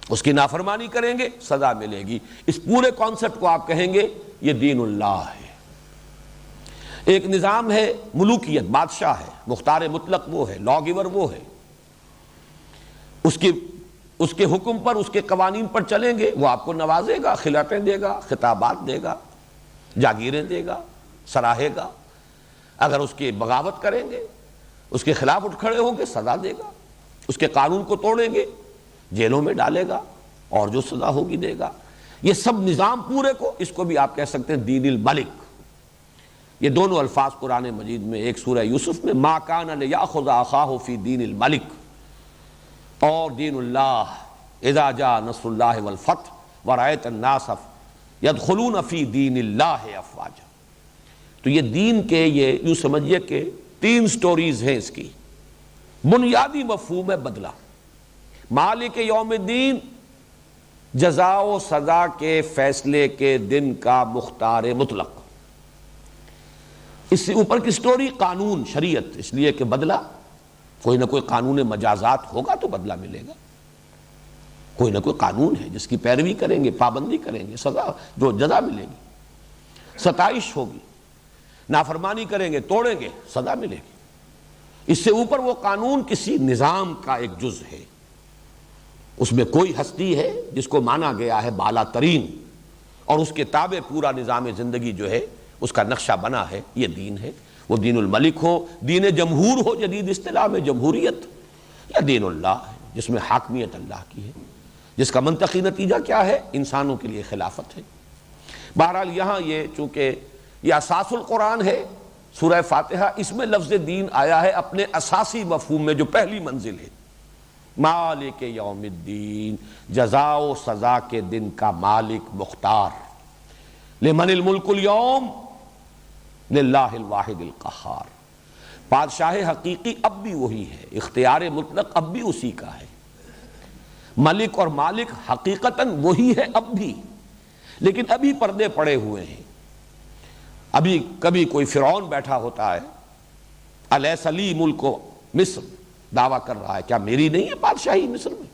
Speaker 1: اس کی نافرمانی کریں گے سزا ملے گی، اس پورے کانسیپٹ کو آپ کہیں گے یہ دین اللہ ہے۔ ایک نظام ہے ملوکیت، بادشاہ ہے، مختار مطلق وہ ہے، لا گیور وہ ہے، اس کے حکم پر، اس کے قوانین پر چلیں گے، وہ آپ کو نوازے گا، خلعتیں دے گا، خطابات دے گا، جاگیریں دے گا، سراہے گا۔ اگر اس کی بغاوت کریں گے، اس کے خلاف اٹھ کھڑے ہوں گے، سزا دے گا، اس کے قانون کو توڑیں گے، جیلوں میں ڈالے گا، اور جو سزا ہوگی دے گا۔ یہ سب نظام پورے کو، اس کو بھی آپ کہہ سکتے ہیں دین الملک۔ یہ دونوں الفاظ قرآن مجید میں، ایک سورہ یوسف میں ما کان لیأخذ اخاہ فی دین الملک، اور دین اللہ اذا جاء نصر اللہ والفتح ورأیت الناس یدخلون فی دین اللہ افواجا۔ تو یہ دین کے، یہ یوں سمجھیے کہ 3 سٹوریز ہیں اس کی۔ بنیادی مفہوم ہے بدلہ، مالک یوم الدین، جزا و سزا کے فیصلے کے دن کا مختار مطلق۔ اس سے اوپر کی سٹوری قانون، شریعت، اس لیے کہ بدلہ کوئی نہ کوئی قانون مجازات ہوگا تو بدلہ ملے گا، کوئی نہ کوئی قانون ہے جس کی پیروی کریں گے، پابندی کریں گے، سزا، جو جزا ملے گی، ستائش ہوگی، نافرمانی کریں گے، توڑیں گے، سزا ملے گی۔ اس سے اوپر وہ قانون کسی نظام کا ایک جز ہے، اس میں کوئی ہستی ہے جس کو مانا گیا ہے بالا ترین، اور اس کے تابع پورا نظام زندگی جو ہے اس کا نقشہ بنا ہے، یہ دین ہے۔ وہ دین الملک ہو، دین جمہور ہو جدید اصطلاح میں جمہوریت، یا دین اللہ ہے جس میں حاکمیت اللہ کی ہے، جس کا منطقی نتیجہ کیا ہے؟ انسانوں کے لیے خلافت ہے۔ بہرحال یہاں یہ چونکہ یہ اساس القرآن ہے، سورہ فاتحہ، اس میں لفظ دین آیا ہے اپنے اساسی مفہوم میں جو پہلی منزل ہے، مالک یوم الدین، جزا و سزا کے دن کا مالک، مختار۔ لمن الملک اليوم، للہ الواحد القہار۔ بادشاہ حقیقی اب بھی وہی ہے، اختیار مطلق اب بھی اسی کا ہے، ملک اور مالک حقیقتاً وہی ہے اب بھی، لیکن ابھی پردے پڑے ہوئے ہیں۔ ابھی کبھی کوئی فرعون بیٹھا ہوتا ہے، الیس لی ملک مصر، دعویٰ کر رہا ہے کیا میری نہیں ہے بادشاہی مصر میں؟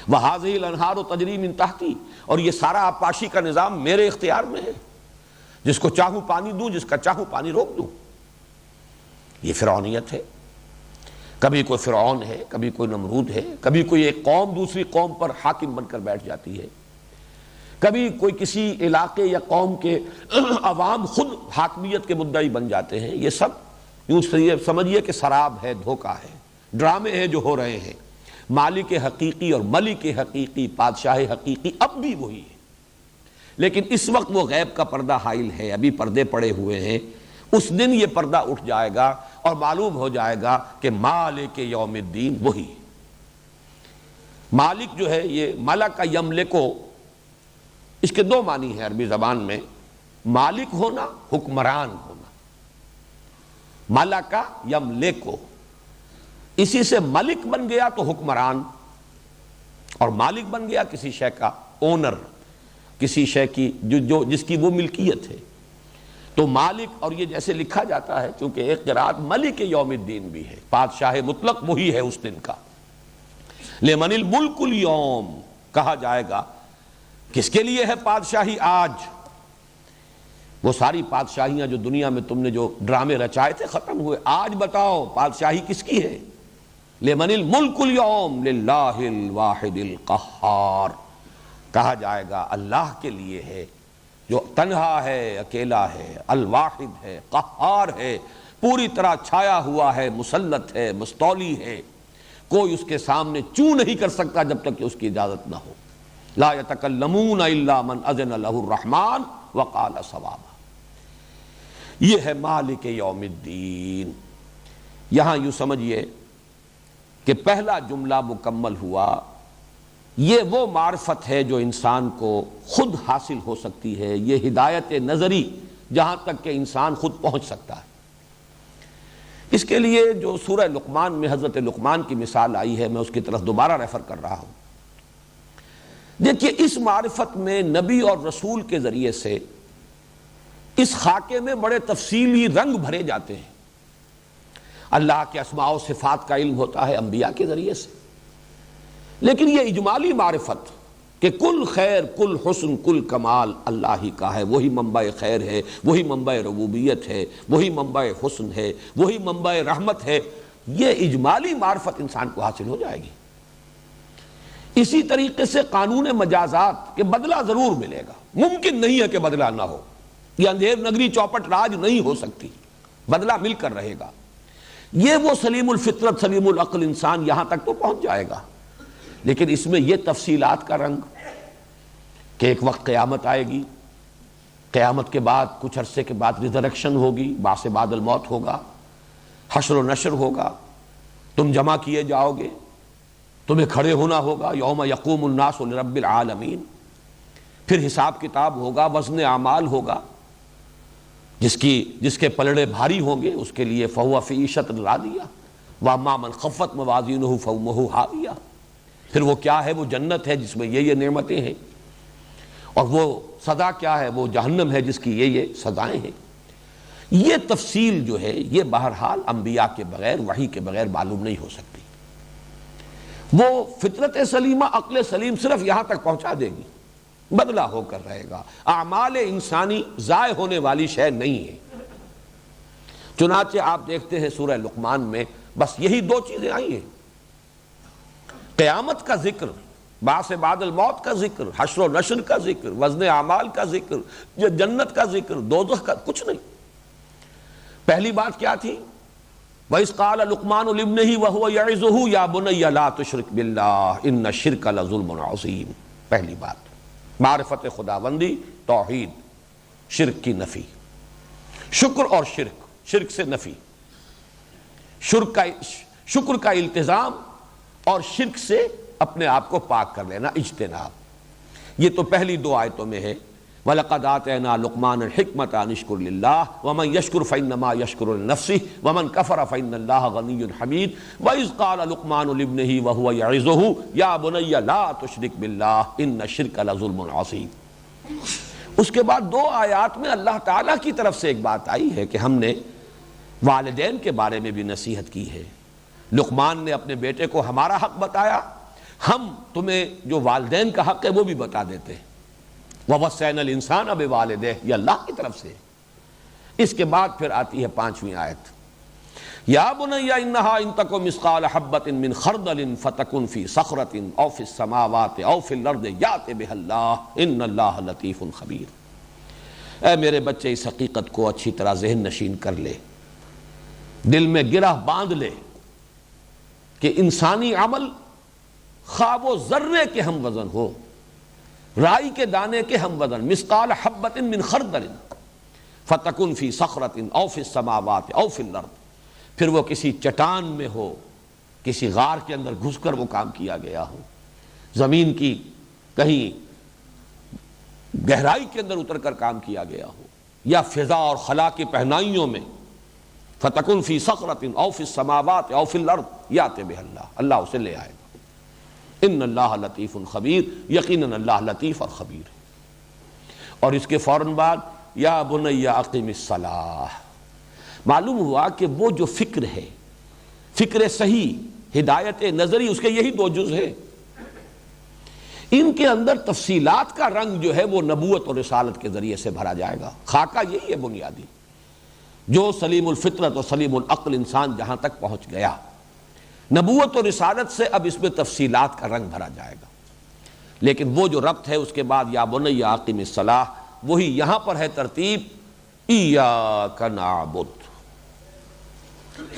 Speaker 1: وَهَٰذِهِ الْأَنْهَارُ تَجْرِي مِن تَحْتِي، اور یہ سارا آبپاشی کا نظام میرے اختیار میں ہے، جس کو چاہوں پانی دوں، جس کا چاہوں پانی روک دوں۔ یہ فرعونیت ہے، کبھی کوئی فرعون ہے، کبھی کوئی نمرود ہے، کبھی کوئی ایک قوم دوسری قوم پر حاکم بن کر بیٹھ جاتی ہے، کبھی کوئی کسی علاقے یا قوم کے عوام خود حاکمیت کے مدعی بن جاتے ہیں۔ یہ سب یوں سمجھیے کہ سراب ہے، دھوکہ ہے، ڈرامے ہیں جو ہو رہے ہیں۔ مالک حقیقی اور ملک حقیقی، بادشاہ حقیقی اب بھی وہی ہے، لیکن اس وقت وہ غیب کا پردہ حائل ہے، ابھی پردے پڑے ہوئے ہیں۔ اس دن یہ پردہ اٹھ جائے گا اور معلوم ہو جائے گا کہ مالک یوم الدین وہی۔ مالک جو ہے یہ ملک یملکو، اس کے دو معنی ہیں عربی زبان میں، مالک ہونا، حکمران ہونا۔ ملک یملکو، اسی سے ملک بن گیا تو حکمران، اور مالک بن گیا کسی شے کا اونر، کسی شے کی جس کی وہ ملکیت ہے۔ تو مالک، اور یہ جیسے لکھا جاتا ہے چونکہ ایک قرات ملک یوم الدین بھی ہے، بادشاہ مطلق وہی ہے اس دن کا۔ لمن الملک اليوم، کہا جائے گا کس کے لیے ہے بادشاہی آج؟ وہ ساری بادشاہیاں جو دنیا میں تم نے جو ڈرامے رچائے تھے ختم ہوئے، آج بتاؤ بادشاہی کس کی ہے؟ لمن الملک اليوم للہ الواحد القہار، کہا جائے گا اللہ کے لیے ہے جو تنہا ہے، اکیلا ہے، الواحد ہے، قہار ہے، پوری طرح چھایا ہوا ہے، مسلط ہے، مستولی ہے، کوئی اس کے سامنے چوں نہیں کر سکتا جب تک کہ اس کی اجازت نہ ہو۔ لا یتکلمون الا من اذن له الرحمن وقال صوابا۔ یہ ہے مالک یوم الدین۔ یہاں یوں سمجھیے کہ پہلا جملہ مکمل ہوا، یہ وہ معرفت ہے جو انسان کو خود حاصل ہو سکتی ہے، یہ ہدایت نظری جہاں تک کہ انسان خود پہنچ سکتا ہے۔ اس کے لیے جو سورہ لقمان میں حضرت لقمان کی مثال آئی ہے، میں اس کی طرف دوبارہ ریفر کر رہا ہوں۔ دیکھیے اس معرفت میں نبی اور رسول کے ذریعے سے اس خاکے میں بڑے تفصیلی رنگ بھرے جاتے ہیں۔ اللہ کے اسماء و صفات کا علم ہوتا ہے انبیاء کے ذریعے سے، لیکن یہ اجمالی معرفت کہ کل خیر، کل حسن، کل کمال اللہ ہی کا ہے، وہی منبع خیر ہے، وہی منبع ربوبیت ہے، وہی منبع حسن ہے، وہی منبع رحمت ہے، یہ اجمالی معرفت انسان کو حاصل ہو جائے گی۔ اسی طریقے سے قانون مجازات کہ بدلہ ضرور ملے گا، ممکن نہیں ہے کہ بدلہ نہ ہو، یہ اندھیر نگری چوپٹ راج نہیں ہو سکتی، بدلہ مل کر رہے گا۔ یہ وہ سلیم الفطرت، سلیم العقل انسان یہاں تک تو پہنچ جائے گا، لیکن اس میں یہ تفصیلات کا رنگ کہ ایک وقت قیامت آئے گی، قیامت کے بعد کچھ عرصے کے بعد ریزریکشن ہوگی، بعث بعد الموت ہوگا، حشر و نشر ہوگا، تم جمع کیے جاؤ گے، تمہیں کھڑے ہونا ہوگا، یوم یقوم الناس لرب العالمین، پھر حساب کتاب ہوگا، وزن اعمال ہوگا، جس کے پلڑے بھاری ہوں گے اس کے لیے فہو فی عیشۃ راضیہ واما من خفت موازینہ فامہ ہاویہ، پھر وہ کیا ہے؟ وہ جنت ہے جس میں یہ نعمتیں ہیں، اور وہ سزا کیا ہے؟ وہ جہنم ہے جس کی یہ سزائیں ہیں۔ یہ تفصیل جو ہے یہ بہرحال انبیاء کے بغیر، وحی کے بغیر معلوم نہیں ہو سکتی۔ وہ فطرت سلیمہ، عقل سلیم صرف یہاں تک پہنچا دے گی، بدلہ ہو کر رہے گا۔ اعمال انسانی ضائع ہونے والی شے نہیں ہے۔ چنانچہ آپ دیکھتے ہیں سورہ لقمان میں بس یہی دو چیزیں آئی ہیں، قیامت کا ذکر، بعث بعد الموت کا ذکر، حشر و نشر کا ذکر، وزن اعمال کا ذکر، جنت کا ذکر، دوزخ کا کچھ نہیں۔ پہلی بات کیا تھی؟ وَإِذْ قَالَ لُقْمَانُ لِابْنِهِ وَهُوَ يَعِظُهُ يَا بُنَيَّ لَا تُشْرِكْ بِاللَّهِ إِنَّ الشِّرْكَ لَظُلْمٌ عَظِيمٌ۔ پہلی بات معرفت خداوندی، توحید، شرک کی نفی، شکر اور شرک سے نفی، شکر کا التزام اور شرک سے اپنے آپ کو پاک کر لینا، اجتناب۔ یہ تو پہلی دو آیتوں میں ہے، وَلَقَدْ آتَيْنَا لُقْمَانَ الْحِكْمَةَ أَنِ اشْكُرْ لِلَّهِ وَمَنْ يَشْكُرْ فَإِنَّمَا يَشْكُرُ لِنَفْسِهِ وَمَنْ كَفَرَ فَإِنَّ اللَّهَ غَنِيٌّ حَمِيدٌ وَإِذْ قَالَ لُقْمَانُ لِابْنِهِ وَهُوَ يَعِظُهُ يَا بُنَيَّ لَا تُشْرِكْ بِاللَّهِ إِنَّ الشِّرْكَ لَظُلْمٌ عَظِيمٌ۔ اس کے بعد دو آیات میں اللہ تعالیٰ کی طرف سے ایک بات آئی ہے کہ ہم نے والدین کے بارے میں بھی نصیحت کی ہے۔ لقمان نے اپنے بیٹے کو ہمارا حق بتایا، ہم تمہیں جو والدین کا حق ہے وہ بھی بتا دیتے ہیں۔ وَوَصَّيْنَا الْإِنسَانَ بِوَالِدَيْهِ، یہ اللہ کی طرف سے۔ اس کے بعد پھر آتی ہے 5ویں آیت، یا بنی انہا ان تک مثقال حبۃ من خردل فتکن فی صخرۃ او فی السماوات او فی الارض یأت بها اللہ ان اللہ لطیف خبیر۔ اے میرے بچے، اس حقیقت کو اچھی طرح ذہن نشین کر لے، دل میں گرہ باندھ لے کہ انسانی عمل خواہ وہ ذرے کے ہم وزن ہو، رائی کے دانے کے ہم وزن، مثقال حبۃ من خردل فتکن فی صخرۃ او فی السماوات او فی الارض، پھر وہ کسی چٹان میں ہو، کسی غار کے اندر گھس کر وہ کام کیا گیا ہو، زمین کی کہیں گہرائی کے اندر اتر کر کام کیا گیا ہو، یا فضا اور خلا کی پہنائیوں میں، فتکن فی صخرۃ او فی السماوات او فی الارض یأت بها اللہ، اللہ اسے لے آئے گا۔ ان اللہ لطیف خبیر، یقیناً اللہ لطیف اور خبیر ہے۔ اور اس کے فوراً بعد یا بنی اقم الصلاۃ، معلوم ہوا کہ وہ جو فکر ہے، فکر صحیح، ہدایت نظری، اس کے یہی 2 جز ہیں۔ ان کے اندر تفصیلات کا رنگ جو ہے وہ نبوت اور رسالت کے ذریعے سے بھرا جائے گا۔ خاکہ یہی ہے بنیادی، جو سلیم الفطرت اور سلیم العقل انسان جہاں تک پہنچ گیا، نبوت اور رسالت سے اب اس میں تفصیلات کا رنگ بھرا جائے گا۔ لیکن وہ جو ربط ہے اس کے بعد یا بنی اقم الصلاۃ، وہی یہاں پر ہے ترتیب، ایاک نعبد۔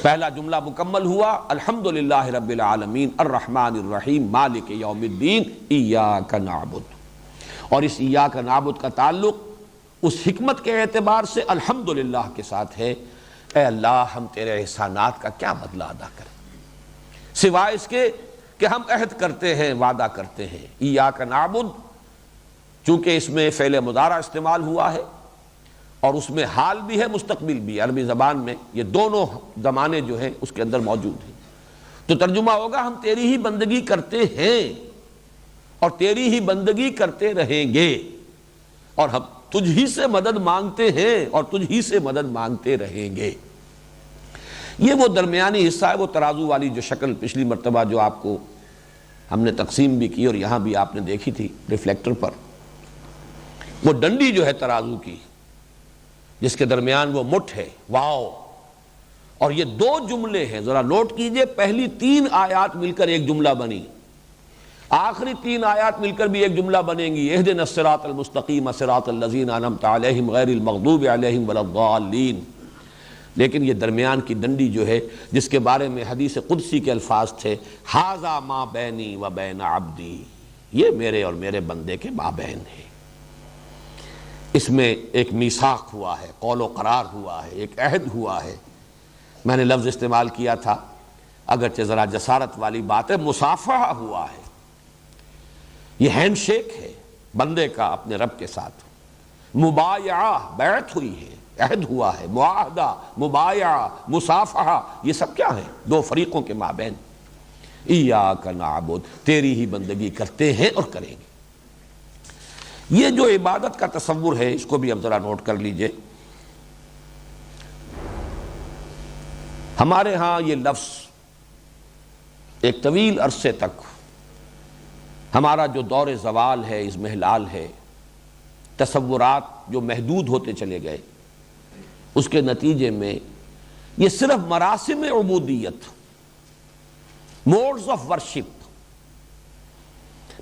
Speaker 1: پہلا جملہ مکمل ہوا، الحمدللہ رب العالمین الرحمن الرحیم مالک یوم الدین ایاک نعبد، اور اس ایاک نعبد کا تعلق اس حکمت کے اعتبار سے الحمدللہ کے ساتھ ہے۔ اے اللہ، ہم تیرے احسانات کا کیا بدلہ ادا کریں سوائے اس کے کہ ہم عہد کرتے ہیں، وعدہ کرتے ہیں۔ ایاک نعبد، چونکہ اس میں فعل مضارع استعمال ہوا ہے اور اس میں حال بھی ہے، مستقبل بھی، عربی زبان میں یہ دونوں زمانے جو ہیں اس کے اندر موجود ہیں، تو ترجمہ ہوگا ہم تیری ہی بندگی کرتے ہیں اور تیری ہی بندگی کرتے رہیں گے، اور ہم تجھ ہی سے مدد مانگتے ہیں اور تجھ ہی سے مدد مانگتے رہیں گے۔ یہ وہ درمیانی حصہ ہے، وہ ترازو والی جو شکل پچھلی مرتبہ جو آپ کو ہم نے تقسیم بھی کی اور یہاں بھی آپ نے دیکھی تھی ریفلیکٹر پر، وہ ڈنڈی جو ہے ترازو کی، جس کے درمیان وہ مٹھ ہے، واو، اور یہ 2 جملے ہیں، ذرا نوٹ کیجئے، پہلی 3 آیات مل کر ایک جملہ بنی، آخری 3 آیات مل کر بھی ایک جملہ بنیں گی، اہدنا الصراط المستقیم صراط الذین انعمت علیہم غیر المغضوب علیہم ولا الضالین۔ لیکن یہ درمیان کی ڈنڈی جو ہے، جس کے بارے میں حدیث قدسی کے الفاظ تھے، ھذا ما بینی و بین عبدی، یہ میرے اور میرے بندے کے مابین ہے۔ اس میں ایک میثاق ہوا ہے، قول و قرار ہوا ہے، ایک عہد ہوا ہے۔ میں نے لفظ استعمال کیا تھا، اگرچہ ذرا جسارت والی بات ہے، مصافحہ ہوا ہے، یہ ہینڈ شیک ہے بندے کا اپنے رب کے ساتھ، مبایعہ، بیعت ہوئی ہے، عہد ہوا ہے، معاہدہ، مبایعہ، مصافحہ، یہ سب کیا ہے؟ 2 فریقوں کے مابین۔ ایاک نعبد، تیری ہی بندگی کرتے ہیں اور کریں گے۔ یہ جو عبادت کا تصور ہے، اس کو بھی اب ذرا نوٹ کر لیجئے۔ ہمارے ہاں یہ لفظ ایک طویل عرصے تک، ہمارا جو دور زوال ہے، اس محلال ہے، تصورات جو محدود ہوتے چلے گئے، اس کے نتیجے میں یہ صرف مراسم عبودیت، موڈز آف ورشپ،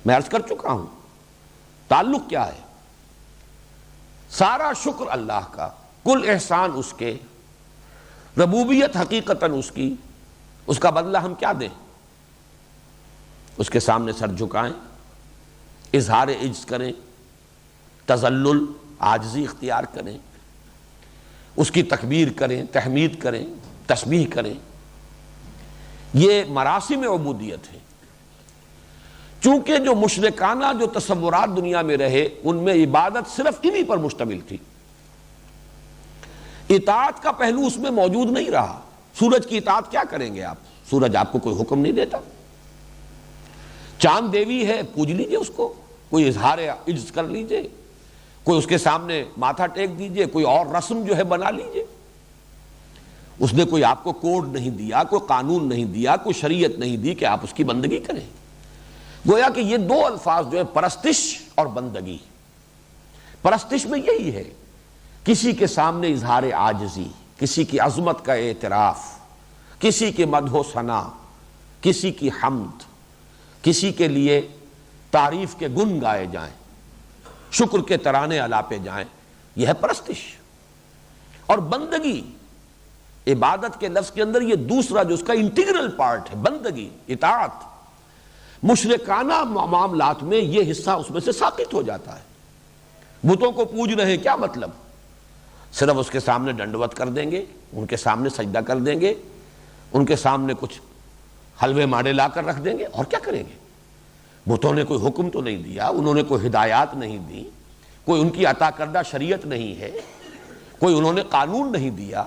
Speaker 1: میں عرض کر چکا ہوں تعلق کیا ہے، سارا شکر اللہ کا، کل احسان اس کے، ربوبیت حقیقتاً اس کی، اس کا بدلہ ہم کیا دیں؟ اس کے سامنے سر جھکائیں، اظہار عجز کریں، تذلل، عاجزی اختیار کریں، اس کی تکبیر کریں، تحمید کریں، تسبیح کریں، یہ مراسم عبودیت ہے۔ چونکہ جو مشرکانہ جو تصورات دنیا میں رہے، ان میں عبادت صرف انہی پر مشتمل تھی، اطاعت کا پہلو اس میں موجود نہیں رہا۔ سورج کی اطاعت کیا کریں گے آپ؟ سورج آپ کو کوئی حکم نہیں دیتا۔ چاند دیوی ہے، پوج لیجئے اس کو، کوئی اظہار عجز کر لیجئے، کوئی اس کے سامنے ماتھا ٹیک دیجئے، کوئی اور رسم جو ہے بنا لیجئے۔ اس نے کوئی آپ کو کوڈ نہیں دیا، کوئی قانون نہیں دیا، کوئی شریعت نہیں دی کہ آپ اس کی بندگی کریں۔ گویا کہ یہ دو الفاظ جو ہے پرستش اور بندگی، پرستش میں یہی ہے کسی کے سامنے اظہار عاجزی، کسی کی عظمت کا اعتراف، کسی کے مدح و ثنا، کسی کی حمد، کسی کے لیے تعریف کے گن گائے جائیں، شکر کے ترانے الاپے جائیں، یہ ہے پرستش۔ اور بندگی، عبادت کے لفظ کے اندر یہ دوسرا جو اس کا انٹیگرل پارٹ ہے، بندگی، اطاعت، مشرکانہ معاملات میں یہ حصہ اس میں سے ساقط ہو جاتا ہے۔ بتوں کو پوج رہے کیا مطلب؟ صرف اس کے سامنے ڈنڈوت کر دیں گے، ان کے سامنے سجدہ کر دیں گے، ان کے سامنے کچھ حلوے ماڑے لا کر رکھ دیں گے، اور کیا کریں گے؟ بتوں نے کوئی حکم تو نہیں دیا، انہوں نے کوئی ہدایات نہیں دی، کوئی ان کی عطا کردہ شریعت نہیں ہے، کوئی انہوں نے قانون نہیں دیا۔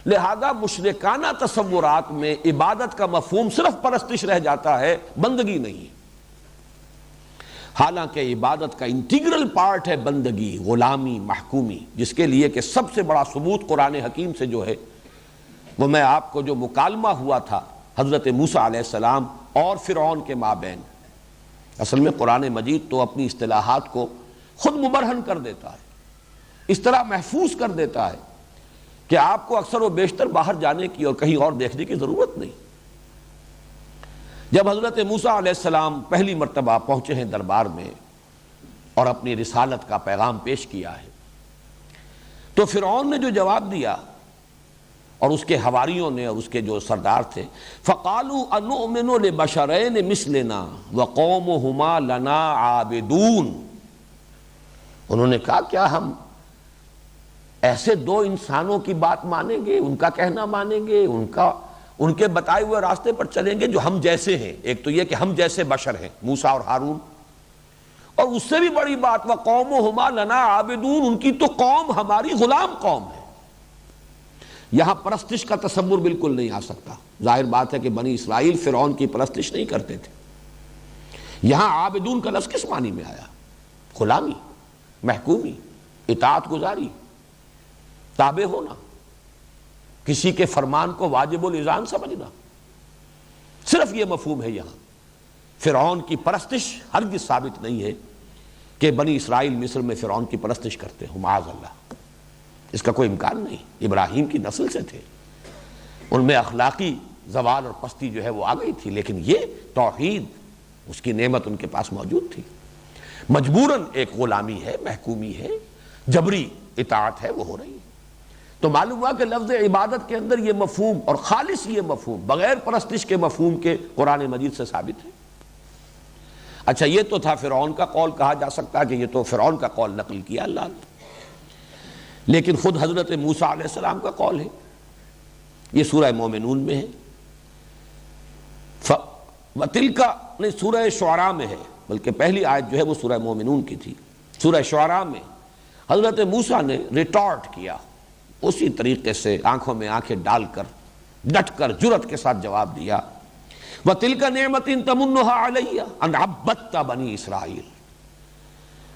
Speaker 1: لہذا مشرکانہ تصورات میں عبادت کا مفہوم صرف پرستش رہ جاتا ہے، بندگی نہیں۔ حالانکہ عبادت کا انٹیگرل پارٹ ہے بندگی، غلامی، محکومی، جس کے لیے کہ سب سے بڑا ثبوت قرآن حکیم سے جو ہے وہ میں آپ کو جو مکالمہ ہوا تھا حضرت موسیٰ علیہ السلام اور فرعون کے مابین۔ اصل میں قرآن مجید تو اپنی اصطلاحات کو خود مبرہن کر دیتا ہے، اس طرح محفوظ کر دیتا ہے کہ آپ کو اکثر و بیشتر باہر جانے کی اور کہیں اور دیکھنے کی ضرورت نہیں۔ جب حضرت موسیٰ علیہ السلام پہلی مرتبہ پہنچے ہیں دربار میں اور اپنی رسالت کا پیغام پیش کیا ہے، تو فرعون نے جو جواب دیا اور اس کے حواریوں نے اور اس کے جو سردار تھے، فَقَالُوا أَنُؤْمِنُ لِبَشَرَيْنِ مِثْلِنَا وَقَوْمُهُمَا لَنَا عَابِدُونَ، انہوں نے کہا کیا ہم ایسے دو انسانوں کی بات مانیں گے، ان کا کہنا مانیں گے، ان کے بتائے ہوئے راستے پر چلیں گے جو ہم جیسے ہیں؟ ایک تو یہ کہ ہم جیسے بشر ہیں موسیٰ اور ہارون، اور اس سے بھی بڑی بات وَقَوْمُهُمَا لَنَا عَابِدُونَ، ان کی تو قوم ہماری غلام قوم ہے۔ یہاں پرستش کا تصور بالکل نہیں آ سکتا۔ ظاہر بات ہے کہ بنی اسرائیل فرعون کی پرستش نہیں کرتے تھے۔ یہاں عابدون کا لفظ کس معنی میں آیا؟ غلامی، محکومی، اطاعت گزاری، تابع ہونا، کسی کے فرمان کو واجب الاذعان سمجھنا، صرف یہ مفہوم ہے یہاں۔ فرعون کی پرستش ہرگز ثابت نہیں ہے کہ بنی اسرائیل مصر میں فرعون کی پرستش کرتے ہوں، معاذ اللہ، اس کا کوئی امکان نہیں۔ ابراہیم کی نسل سے تھے، ان میں اخلاقی زوال اور پستی جو ہے وہ آ گئی تھی، لیکن یہ توحید، اس کی نعمت ان کے پاس موجود تھی۔ مجبوراً ایک غلامی ہے، محکومی ہے، جبری اطاعت ہے، وہ ہو رہی ہے۔ تو معلوم ہوا کہ لفظ عبادت کے اندر یہ مفہوم، اور خالص یہ مفہوم بغیر پرستش کے مفہوم کے قرآن مجید سے ثابت ہے۔ اچھا، یہ تو تھا فرعون کا قول، کہا جا سکتا ہے کہ یہ تو فرعون کا قول نقل کیا اللہ نے، لیکن خود حضرت موسیٰ علیہ السلام کا قول ہے، یہ سورہ مومنون میں ہے، وَتِلْكَ نہیں، سورہ شعراء میں ہے، بلکہ پہلی آیت جو ہے وہ سورہ مومنون کی تھی۔ سورہ شعراء میں حضرت موسیٰ نے ریٹارٹ کیا، اسی طریقے سے آنکھوں میں آنکھیں ڈال کر ڈٹ کر جرأت کے ساتھ جواب دیا، وَتِلْكَ نِعْمَةٍ تَمُنُّهَا عَلَيَّ أَنْ عَبَّدْتَ بَنِي اسرائیل،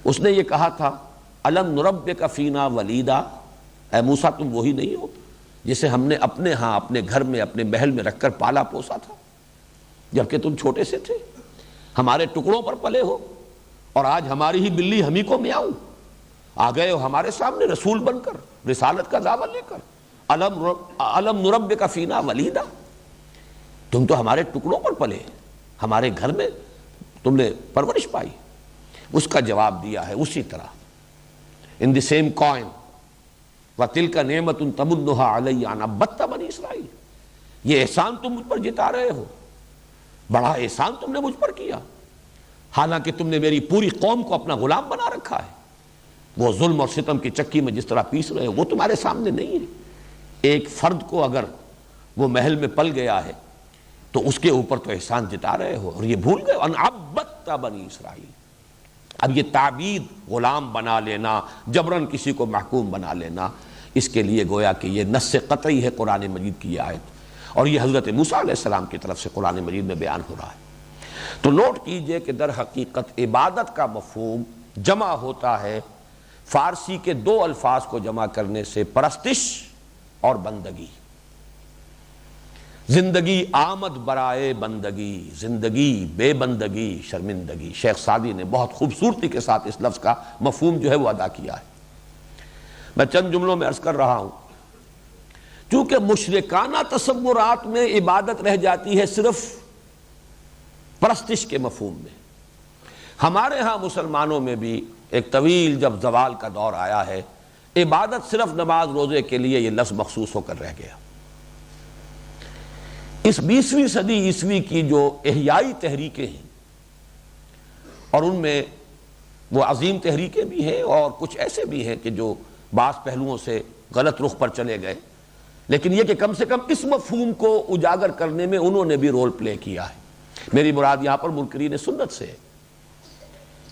Speaker 1: اس نے یہ کہا تھا أَلَمْ نُرَبِّكَ فِينَا وَلِيدًا، اے موسیٰ تم وہی نہیں ہو جسے ہم نے اپنے ہاں، اپنے گھر میں، اپنے محل میں رکھ کر پالا پوسا تھا جبکہ تم چھوٹے سے تھے، ہمارے ٹکڑوں پر پلے ہو، اور آج ہماری ہی بلی ہمیں کو میاؤں، آ گئے ہو ہمارے سامنے رسول بن کر، رسالت کا دعویٰ لے کر۔ أَلَمْ نُرَبِّكَ فِينَا وَلِيدًا، تم تو ہمارے ٹکڑوں پر پلے، ہمارے گھر میں تم نے پرورش پائی۔ اس کا جواب دیا ہے اسی طرح، ان دی سیم کوائن، وَتِلْكَ نِعْمَةٌ تَمُنُّهَا عَلَيَّ أَنْ عَبَّدْتَ بَنِي اسرائیل، یہ احسان تم مجھ پر جتا رہے ہو، بڑا احسان تم نے مجھ پر کیا، حالانکہ تم نے میری پوری قوم کو اپنا غلام بنا رکھا ہے۔ وہ ظلم اور ستم کی چکی میں جس طرح پیس رہے ہو وہ تمہارے سامنے نہیں ہے۔ ایک فرد کو اگر وہ محل میں پل گیا ہے تو اس کے اوپر تو احسان جتا رہے ہو، اور یہ بھول گئے ان عبدت بنی اسرائیل۔ اب یہ تعبید، غلام بنا لینا، جبراً کسی کو محکوم بنا لینا، اس کے لیے گویا کہ یہ نص قطعی ہے قرآن مجید کی یہ آیت، اور یہ حضرت موسیٰ علیہ السلام کی طرف سے قرآن مجید میں بیان ہو رہا ہے۔ تو نوٹ کیجئے کہ در حقیقت عبادت کا مفہوم جمع ہوتا ہے فارسی کے دو الفاظ کو جمع کرنے سے، پرستش اور بندگی۔ زندگی آمد برائے بندگی، زندگی بے بندگی شرمندگی۔ شیخ سعدی نے بہت خوبصورتی کے ساتھ اس لفظ کا مفہوم جو ہے وہ ادا کیا ہے۔ میں چند جملوں میں عرض کر رہا ہوں، چونکہ مشرکانہ تصورات میں عبادت رہ جاتی ہے صرف پرستش کے مفہوم میں، ہمارے ہاں مسلمانوں میں بھی ایک طویل جب زوال کا دور آیا ہے، عبادت صرف نماز روزے کے لیے یہ لفظ مخصوص ہو کر رہ گیا۔ اس 20ویں صدی عیسوی کی جو احیائی تحریکیں ہیں، اور ان میں وہ عظیم تحریکیں بھی ہیں اور کچھ ایسے بھی ہیں کہ جو بعض پہلوؤں سے غلط رخ پر چلے گئے، لیکن یہ کہ کم سے کم اس مفہوم کو اجاگر کرنے میں انہوں نے بھی رول پلے کیا ہے۔ میری مراد یہاں پر منکرین سنت سے ہے۔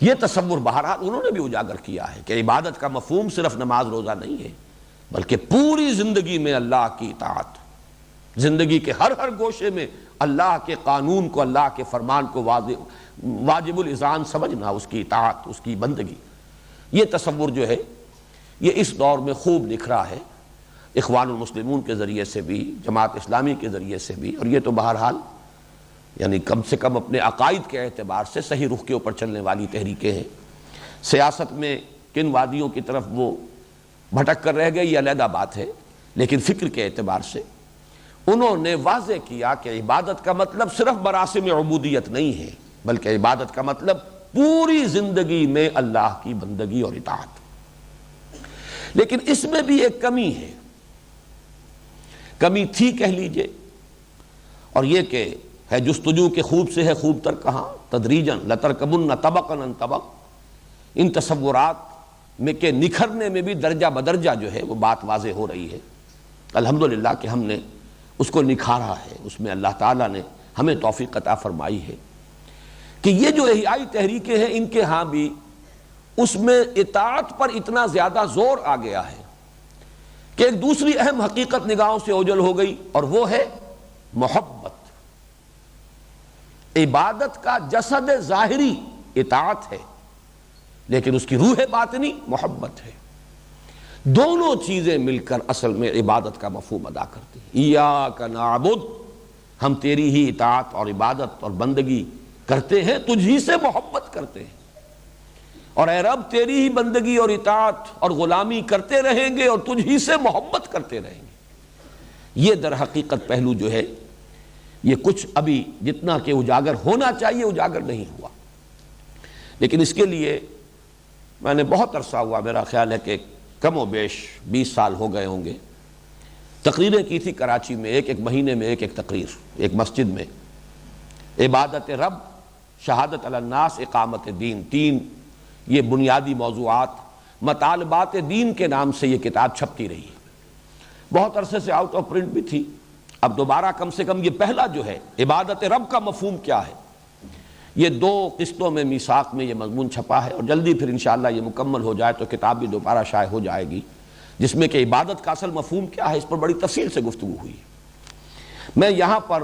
Speaker 1: یہ تصور بہرحال انہوں نے بھی اجاگر کیا ہے کہ عبادت کا مفہوم صرف نماز روزہ نہیں ہے، بلکہ پوری زندگی میں اللہ کی اطاعت، زندگی کے ہر گوشے میں اللہ کے قانون کو، اللہ کے فرمان کو واجب الاذعان سمجھنا، اس کی اطاعت، اس کی بندگی۔ یہ تصور جو ہے یہ اس دور میں خوب نکھرا ہے، اخوان المسلمون کے ذریعے سے بھی، جماعت اسلامی کے ذریعے سے بھی، اور یہ تو بہرحال یعنی کم سے کم اپنے عقائد کے اعتبار سے صحیح رخ کے اوپر چلنے والی تحریکیں ہیں۔ سیاست میں کن وادیوں کی طرف وہ بھٹک کر رہ گئے یہ علیحدہ بات ہے، لیکن فکر کے اعتبار سے انہوں نے واضح کیا کہ عبادت کا مطلب صرف مراسم عبودیت نہیں ہے، بلکہ عبادت کا مطلب پوری زندگی میں اللہ کی بندگی اور اطاعت۔ لیکن اس میں بھی ایک کمی ہے، کمی تھی کہہ لیجئے، اور یہ کہ ہے جستجو کے خوب سے ہے خوب تر کہاں، تدریجاً لترکبن طبقا عن طبق، ان تصورات میں کے نکھرنے میں بھی درجہ بدرجہ جو ہے وہ بات واضح ہو رہی ہے۔ الحمدللہ کہ ہم نے اس کو نکھارا ہے، اس میں اللہ تعالیٰ نے ہمیں توفیق عطا فرمائی ہے کہ یہ جو احیائی تحریکیں ہیں ان کے ہاں بھی اس میں اطاعت پر اتنا زیادہ زور آ گیا ہے کہ ایک دوسری اہم حقیقت نگاہوں سے اوجھل ہو گئی، اور وہ ہے محبت۔ عبادت کا جسد ظاہری اطاعت ہے، لیکن اس کی روح باطنی محبت ہے۔ دونوں چیزیں مل کر اصل میں عبادت کا مفہوم ادا کرتی ہیں۔ ایاک نعبد، ہم تیری ہی اطاعت اور عبادت اور بندگی کرتے ہیں، تجھی سے محبت کرتے ہیں، اور اے رب تیری ہی بندگی اور اطاعت اور غلامی کرتے رہیں گے اور تجھی سے محبت کرتے رہیں گے۔ یہ در حقیقت پہلو جو ہے یہ کچھ ابھی جتنا کہ اجاگر ہونا چاہیے اجاگر نہیں ہوا، لیکن اس کے لیے میں نے بہت عرصہ ہوا، میرا خیال ہے کہ کم و بیش 20 سال ہو گئے ہوں گے، تقریریں کی تھی کراچی میں، ایک مہینے میں ایک تقریر، ایک مسجد میں، عبادت رب، شہادت علی الناس، اقامت دین، تین یہ بنیادی موضوعات، مطالبات دین کے نام سے یہ کتاب چھپتی رہی۔ بہت عرصے سے آؤٹ آف پرنٹ بھی تھی، اب دوبارہ کم سے کم یہ پہلا جو ہے عبادت رب کا مفہوم کیا ہے، یہ 2 قسطوں میں میثاق میں یہ مضمون چھپا ہے، اور جلدی پھر انشاءاللہ یہ مکمل ہو جائے تو کتاب بھی دوبارہ شائع ہو جائے گی، جس میں کہ عبادت کا اصل مفہوم کیا ہے اس پر بڑی تفصیل سے گفتگو ہوئی۔ میں یہاں پر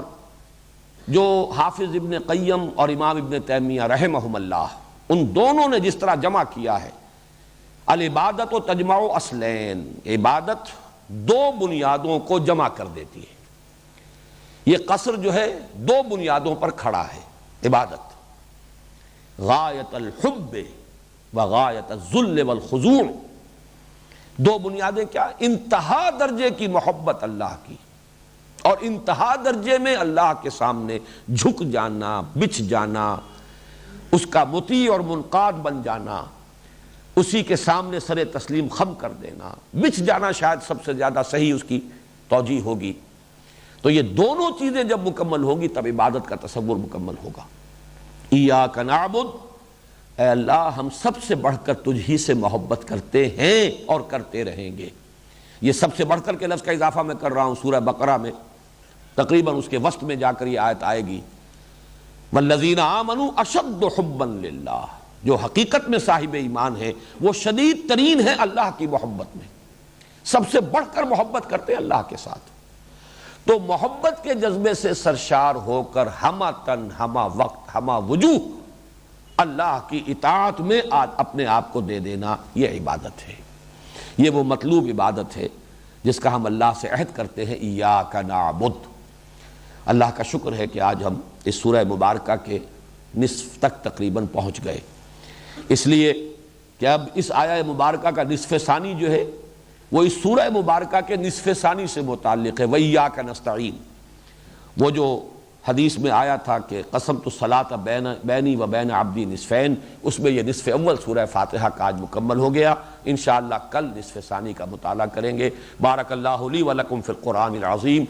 Speaker 1: جو حافظ ابن قیم اور امام ابن تیمیہ رحمہم اللہ، ان دونوں نے جس طرح جمع کیا ہے، العبادت و تجمع اصلین، عبادت 2 بنیادوں کو جمع کر دیتی ہے۔ یہ قصر جو ہے 2 بنیادوں پر کھڑا ہے۔ عبادت غایت الحب و غایت الذل والخضوع، 2 بنیادیں کیا؟ انتہا درجے کی محبت اللہ کی، اور انتہا درجے میں اللہ کے سامنے جھک جانا، بچھ جانا، اس کا مطیع اور منقاد بن جانا، اسی کے سامنے سر تسلیم خم کر دینا، بچھ جانا شاید سب سے زیادہ صحیح اس کی توجیہ ہوگی۔ تو یہ دونوں چیزیں جب مکمل ہوگی تب عبادت کا تصور مکمل ہوگا۔ ایاک نعبد، اے اللہ ہم سب سے بڑھ کر تجھ ہی سے محبت کرتے ہیں اور کرتے رہیں گے۔ یہ سب سے بڑھ کر کے لفظ کا اضافہ میں کر رہا ہوں، سورہ بقرہ میں تقریباً اس کے وسط میں جا کر یہ آیت آئے گی، والذین آمنوا اشد حبا للہ، جو حقیقت میں صاحب ایمان ہے وہ شدید ترین ہے اللہ کی محبت میں، سب سے بڑھ کر محبت کرتے ہیں اللہ کے ساتھ۔ تو محبت کے جذبے سے سرشار ہو کر ہمہ تن، ہمہ وقت، ہمہ وجوہ اللہ کی اطاعت میں اپنے آپ کو دے دینا، یہ عبادت ہے۔ یہ وہ مطلوب عبادت ہے جس کا ہم اللہ سے عہد کرتے ہیں، ایاک نعبد، اللہ کا شکر ہے کہ آج ہم اس سورہ مبارکہ کے نصف تک تقریباً پہنچ گئے، اس لیے کہ اب اس آیہ مبارکہ کا نصف ثانی جو ہے وہ اس سورہ مبارکہ کے نصف ثانی سے متعلق ہے، وَإِيَّاكَ نَسْتَعِينُ۔ وہ جو حدیث میں آیا تھا کہ قسمت الصلاۃ بینی و بین عبدی نصفین، اس میں یہ نصف اول سورہ فاتحہ کا آج مکمل ہو گیا۔ انشاءاللہ کل نصف ثانی کا مطالعہ کریں گے۔ بارک اللہ لی و لکم فی القرآن العظیم۔